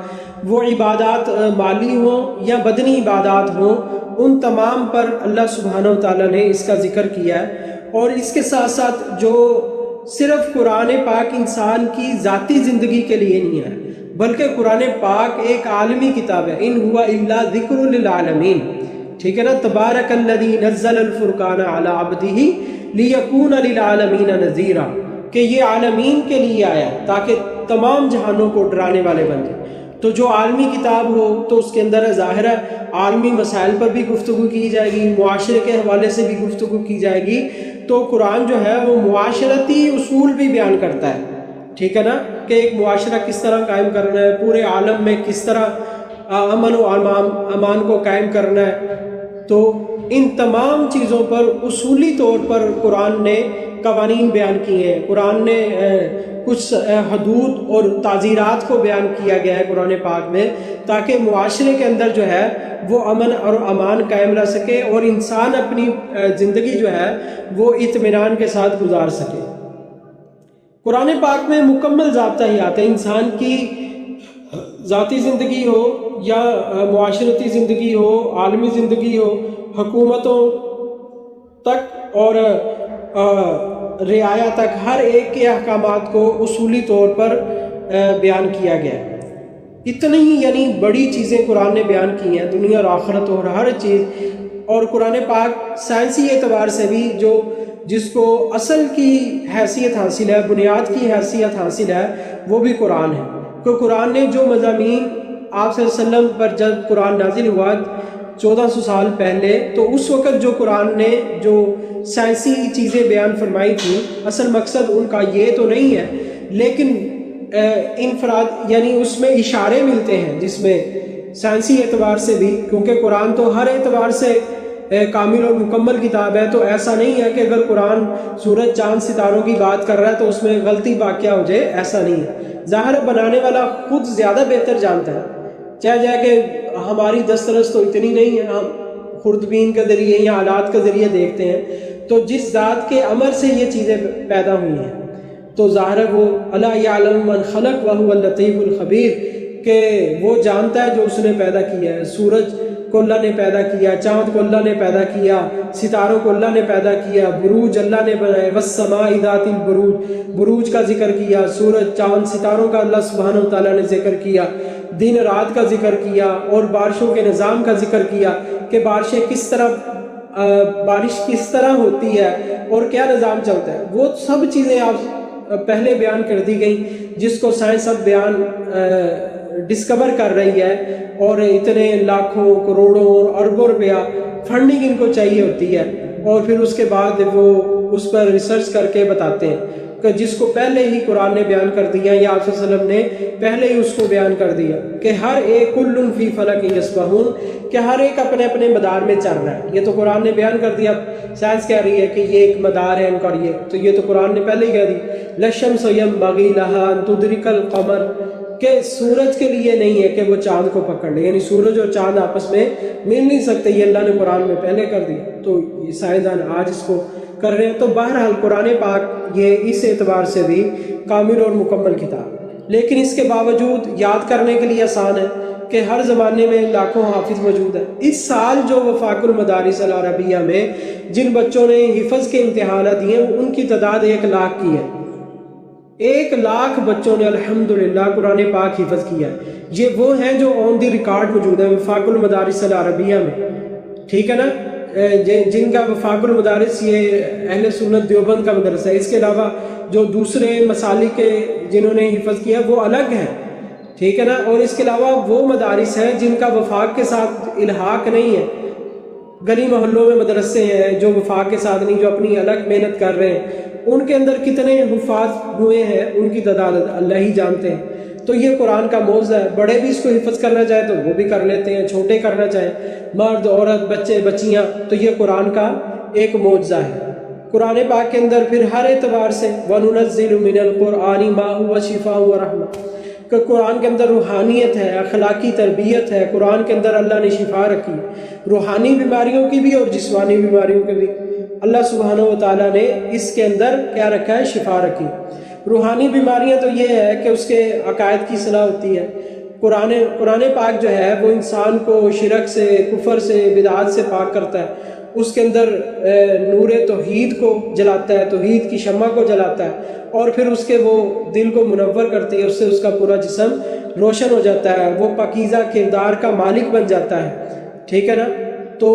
وہ عبادات مالی ہوں یا بدنی عبادات ہوں، ان تمام پر اللہ سبحانہ و تعالیٰ نے اس کا ذکر کیا ہے۔ اور اس کے ساتھ ساتھ جو صرف قرآن پاک انسان کی ذاتی زندگی کے لیے نہیں ہے، بلکہ قرآن پاک ایک عالمی کتاب ہے، ان ہوا الا ذکر للعالمین، ٹھیک ہے نا۔ تبارک الذی نزل الفرقان علی عبدہ لیکون للعالمین نذیرا، کہ یہ عالمین کے لیے آیا تاکہ تمام جہانوں کو ڈرانے والے بن جائے۔ تو جو عالمی کتاب ہو تو اس کے اندر ظاہر ہے عالمی مسائل پر بھی گفتگو کی جائے گی، معاشرے کے حوالے سے بھی گفتگو کی جائے گی۔ تو قرآن جو ہے وہ معاشرتی اصول بھی بیان کرتا ہے، ٹھیک ہے نا، کہ ایک معاشرہ کس طرح قائم کرنا ہے، پورے عالم میں کس طرح امن و امان کو قائم کرنا ہے۔ تو ان تمام چیزوں پر اصولی طور پر قرآن نے قوانین بیان کیے ہیں، قرآن نے کچھ حدود اور تعزیرات کو بیان کیا گیا ہے قرآن پاک میں، تاکہ معاشرے کے اندر جو ہے وہ امن اور امان قائم رہ سکے اور انسان اپنی زندگی جو ہے وہ اطمینان کے ساتھ گزار سکے۔ قرآن پاک میں مکمل ضابطہ ہی آتا ہے، انسان کی ذاتی زندگی ہو یا معاشرتی زندگی ہو، عالمی زندگی ہو، حکومتوں تک اور رعایا تک، ہر ایک کے احکامات کو اصولی طور پر بیان کیا گیا ہے۔ اتنی ہی یعنی بڑی چیزیں قرآن نے بیان کی ہیں، دنیا اور آخرت اور ہر چیز۔ اور قرآن پاک سائنسی اعتبار سے بھی جس کو اصل کی حیثیت حاصل ہے، بنیاد کی حیثیت حاصل ہے، وہ بھی قرآن ہے۔ کہ قرآن نے جو مضامین آپ صلی اللہ علیہ وسلم پر جب قرآن نازل ہوا 1400 سال پہلے، تو اس وقت جو قرآن نے جو سائنسی چیزیں بیان فرمائی تھیں، اصل مقصد ان کا یہ تو نہیں ہے، لیکن انفراد یعنی اس میں اشارے ملتے ہیں، جس میں سائنسی اعتبار سے بھی، کیونکہ قرآن تو ہر اعتبار سے کامل اور مکمل کتاب ہے، تو ایسا نہیں ہے کہ اگر قرآن سورج چاند ستاروں کی بات کر رہا ہے تو اس میں غلطی واقع ہو جائے، ایسا نہیں ہے۔ ظاہر بنانے والا خود زیادہ بہتر جانتا ہے، چاہے جائے کہ ہماری دسترس تو اتنی نہیں ہے، ہم خوردبین کے ذریعے یا آلات کے ذریعے دیکھتے ہیں، تو جس ذات کے امر سے یہ چیزیں پیدا ہوئی ہیں، تو ظاہر ہے وہ الا یعلم من خلق وہو اللطیف الخبیر، کہ وہ جانتا ہے جو اس نے پیدا کیا ہے۔ سورج کو اللہ نے پیدا کیا، چاند کو اللہ نے پیدا کیا، ستاروں کو اللہ نے پیدا کیا، بروج اللہ نے بنائے، والسماء ذات البروج، بروج کا ذکر کیا، سورج چاند ستاروں کا اللہ سبحانہ و تعالیٰ نے ذکر کیا، دن رات کا ذکر کیا، اور بارشوں کے نظام کا ذکر کیا کہ بارشیں کس طرح بارش کس طرح ہوتی ہے اور کیا نظام چلتا ہے، وہ سب چیزیں آپ پہلے بیان کر دی گئی، جس کو سائنس اب بیان ڈسکور کر رہی ہے، اور اتنے لاکھوں کروڑوں اور اربوں روپیہ فنڈنگ ان کو چاہیے ہوتی ہے، اور پھر اس کے بعد وہ اس پر ریسرچ کر کے بتاتے ہیں کہ جس کو پہلے ہی قرآن نے بیان کر دیا، یا آپ صلی اللہ علیہ وسلم نے پہلے ہی اس کو بیان کر دیا کہ ہر ایک کل فی فلک یسبحون، کہ ہر ایک اپنے اپنے مدار میں چل رہا ہے۔ یہ تو قرآن نے بیان کر دیا، سائنس کہہ رہی ہے کہ یہ ایک مدار ہے ان کا، یہ تو قرآن نے پہلے ہی کہہ دی، لَلشَّمْسُ يَنبَغِي لَهَا أَن تُدْرِكَ الْقَمَرَ، کہ سورج کے لیے نہیں ہے کہ وہ چاند کو پکڑ لے، یعنی سورج اور چاند آپس میں مل نہیں سکتے، یہ اللہ نے قرآن میں پہلے کر دیا، تو سائنسدان آج اس کو کر رہے ہیں۔ تو بہرحال قرآن پاک یہ اس اعتبار سے بھی کامل اور مکمل کتاب، لیکن اس کے باوجود یاد کرنے کے لیے آسان ہے کہ ہر زمانے میں لاکھوں حافظ موجود ہیں۔ اس سال جو وفاق المدارس العربیہ میں جن بچوں نے حفظ کے امتحانات دیے، ان کی تعداد 1 لاکھ کی ہے۔ 1 لاکھ بچوں نے الحمدللہ قرآن پاک حفظ کیا ہے۔ یہ وہ ہیں جو آن دی ریکارڈ موجود ہیں وفاق المدارس العربیہ میں، ٹھیک ہے نا، جن کا وفاق المدارس یہ اہل سنت دیوبند کا مدرسہ ہے۔ اس کے علاوہ جو دوسرے مسالک کے جنہوں نے حفظ کیا وہ الگ ہیں، ٹھیک ہے نا، اور اس کے علاوہ وہ مدارس ہیں جن کا وفاق کے ساتھ الحاق نہیں ہے، گلی محلوں میں مدرسے ہیں جو وفاق کے ساتھ نہیں، جو اپنی الگ محنت کر رہے ہیں، ان کے اندر کتنے حفاظ ہوئے ہیں ان کی تعداد اللہ ہی جانتے ہیں۔ تو یہ قرآن کا معجزہ ہے، بڑے بھی اس کو حفظ کرنا چاہیں تو وہ بھی کر لیتے ہیں، چھوٹے کرنا چاہیں، مرد عورت بچے بچیاں، تو یہ قرآن کا ایک معجزہ ہے۔ قرآن پاک کے اندر پھر ہر اعتبار سے وَنُنَزِّلُ مِنَ الْقُرْآنِ مَا هُوَ شِفَاءٌ وَرَحْمَةٌ، کہ قرآن کے اندر روحانیت ہے، اخلاقی تربیت ہے، قرآن کے اندر اللہ نے شفا رکھی، روحانی بیماریوں کی بھی اور جسمانی بیماریوں کی بھی اللہ سبحانہ و تعالیٰ نے اس کے اندر کیا رکھا ہے، شفا رکھی۔ روحانی بیماریاں تو یہ ہے کہ اس کے عقائد کی اصلاح ہوتی ہے۔ قرآن پاک جو ہے وہ انسان کو شرک سے، کفر سے، بدعات سے پاک کرتا ہے، اس کے اندر نور توحید کو جلاتا ہے، توحید کی شمع کو جلاتا ہے، اور پھر اس کے وہ دل کو منور کرتی ہے، اس سے اس کا پورا جسم روشن ہو جاتا ہے، وہ پاکیزہ کردار کا مالک بن جاتا ہے، ٹھیک ہے نا۔ تو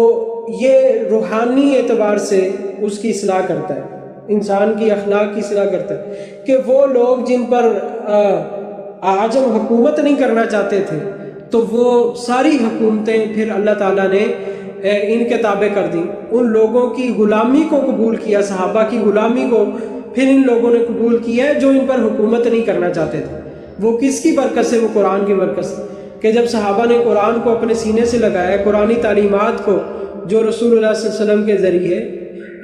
یہ روحانی اعتبار سے اس کی اصلاح کرتا ہے، انسان کی اخلاق کی اصلاح کرتا ہے، کہ وہ لوگ جن پر عجم حکومت نہیں کرنا چاہتے تھے، تو وہ ساری حکومتیں پھر اللہ تعالیٰ نے ان کے تابع کر دیں، ان لوگوں کی غلامی کو قبول کیا، صحابہ کی غلامی کو پھر ان لوگوں نے قبول کیا ہے جو ان پر حکومت نہیں کرنا چاہتے تھے۔ وہ کس کی برکت سے؟ وہ قرآن کی برکت سے، کہ جب صحابہ نے قرآن کو اپنے سینے سے لگایا، قرآنی تعلیمات کو جو رسول اللہ صلی اللہ علیہ وسلم کے ذریعے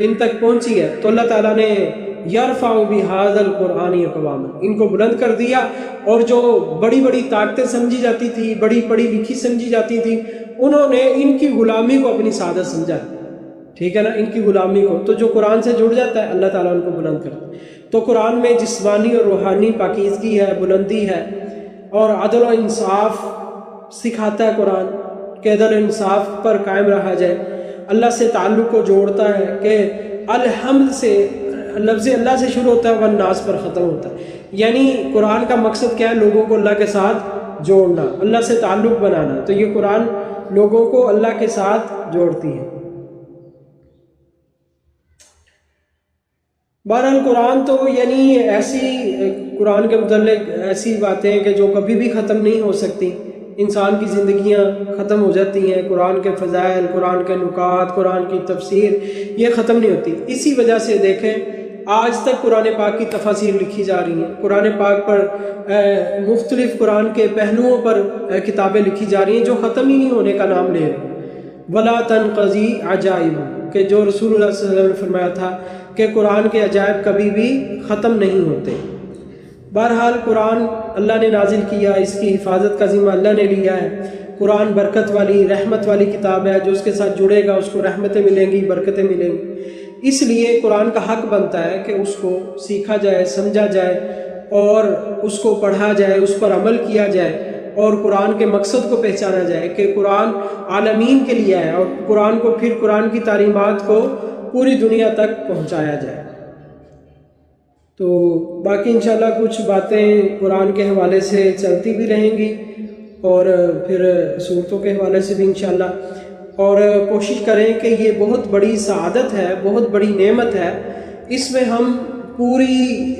ان تک پہنچی ہے، تو اللہ تعالیٰ نے یرفع بہذا القرآن اقواما، ان کو بلند کر دیا، اور جو بڑی بڑی طاقتیں سمجھی جاتی تھی، بڑی پڑھی لکھی سمجھی جاتی تھی، انہوں نے ان کی غلامی کو اپنی سعادت سمجھا، ٹھیک ہے نا، ان کی غلامی کو۔ تو جو قرآن سے جڑ جاتا ہے اللہ تعالیٰ ان کو بلند کرتا ہے۔ تو قرآن میں جسمانی اور روحانی پاکیزگی ہے، بلندی ہے، اور عدل و انصاف سکھاتا ہے قرآن کہ عدل و انصاف پر قائم رہا جائے۔ اللہ سے تعلق کو جوڑتا ہے کہ الحمد سے، لفظ اللہ سے شروع ہوتا ہے والناس پر ختم ہوتا ہے، یعنی قرآن کا مقصد کیا ہے؟ لوگوں کو اللہ کے ساتھ جوڑنا، اللہ سے تعلق بنانا۔ تو یہ قرآن لوگوں کو اللہ کے ساتھ جوڑتی ہے۔ بہرحال قرآن تو یعنی ایسی، قرآن کے متعلق ایسی باتیں ہیں کہ جو کبھی بھی ختم نہیں ہو سکتی۔ انسان کی زندگیاں ختم ہو جاتی ہیں، قرآن کے فضائل، قرآن کے نکات، قرآن کی تفسیر یہ ختم نہیں ہوتی۔ اسی وجہ سے دیکھیں آج تک قرآن پاک کی تفاسیر لکھی جا رہی ہیں، قرآن پاک پر مختلف قرآن کے پہلوؤں پر کتابیں لکھی جا رہی ہیں جو ختم ہی نہیں ہونے کا نام لے رہی۔ ولا تنقضی عجائب، کہ جو رسول اللہ صلی اللہ علیہ وسلم نے فرمایا تھا کہ قرآن کے عجائب کبھی بھی ختم نہیں ہوتے۔ بہرحال قرآن اللہ نے نازل کیا، اس کی حفاظت کا ذمہ اللہ نے لیا ہے۔ قرآن برکت والی، رحمت والی کتاب ہے، جو اس کے ساتھ جڑے گا اس کو رحمتیں ملیں گی، برکتیں ملیں گی۔ اس لیے قرآن کا حق بنتا ہے کہ اس کو سیکھا جائے، سمجھا جائے، اور اس کو پڑھا جائے، اس پر عمل کیا جائے، اور قرآن کے مقصد کو پہچانا جائے کہ قرآن عالمین کے لیے ہے، اور قرآن کو پھر قرآن کی تعلیمات کو پوری دنیا تک پہنچایا جائے۔ تو باقی انشاءاللہ کچھ باتیں قرآن کے حوالے سے چلتی بھی رہیں گی، اور پھر صورتوں کے حوالے سے بھی انشاءاللہ، اور کوشش کریں کہ یہ بہت بڑی سعادت ہے، بہت بڑی نعمت ہے، اس میں ہم پوری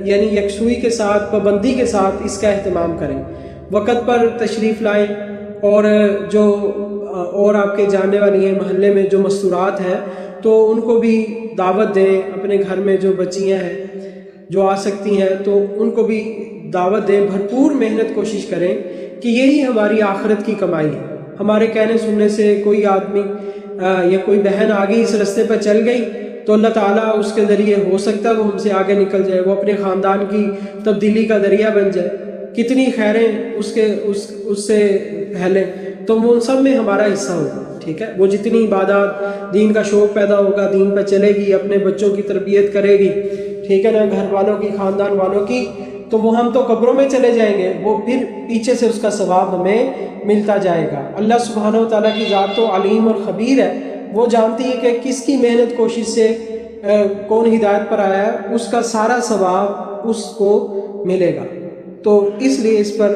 یعنی یکسوئی کے ساتھ، پابندی کے ساتھ اس کا اہتمام کریں، وقت پر تشریف لائیں، اور جو اور آپ کے جاننے والی ہیں محلے میں جو مستورات ہیں تو ان کو بھی دعوت دیں، اپنے گھر میں جو بچیاں ہیں جو آ سکتی ہیں تو ان کو بھی دعوت دیں، بھرپور محنت کوشش کریں کہ یہی ہماری آخرت کی کمائی ہے۔ ہمارے کہنے سننے سے کوئی آدمی یا کوئی بہن آگے اس رستے پر چل گئی تو اللہ تعالیٰ اس کے ذریعے ہو سکتا ہے وہ ہم سے آگے نکل جائے، وہ اپنے خاندان کی تبدیلی کا ذریعہ بن جائے، کتنی خیریں اس سے پھیلیں، تو وہ ان سب میں ہمارا حصہ ہوگا، ٹھیک ہے۔ وہ جتنی عبادات، دین کا شوق پیدا ہوگا، دین پہ چلے گی، اپنے بچوں کی تربیت کرے گی، ٹھیک ہے نا، گھر والوں کی، خاندان والوں کی، تو وہ ہم تو قبروں میں چلے جائیں گے، وہ پھر پیچھے سے اس کا ثواب ہمیں ملتا جائے گا۔ اللہ سبحانہ و تعالیٰ کی ذات تو علیم اور خبیر ہے، وہ جانتی ہے کہ کس کی محنت کوشش سے کون ہدایت پر آیا ہے، اس کا سارا ثواب اس کو ملے گا۔ تو اس لیے اس پر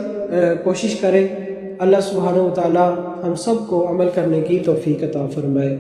کوشش کریں، اللہ سبحانہ و تعالیٰ ہم سب کو عمل کرنے کی توفیق عطا فرمائے۔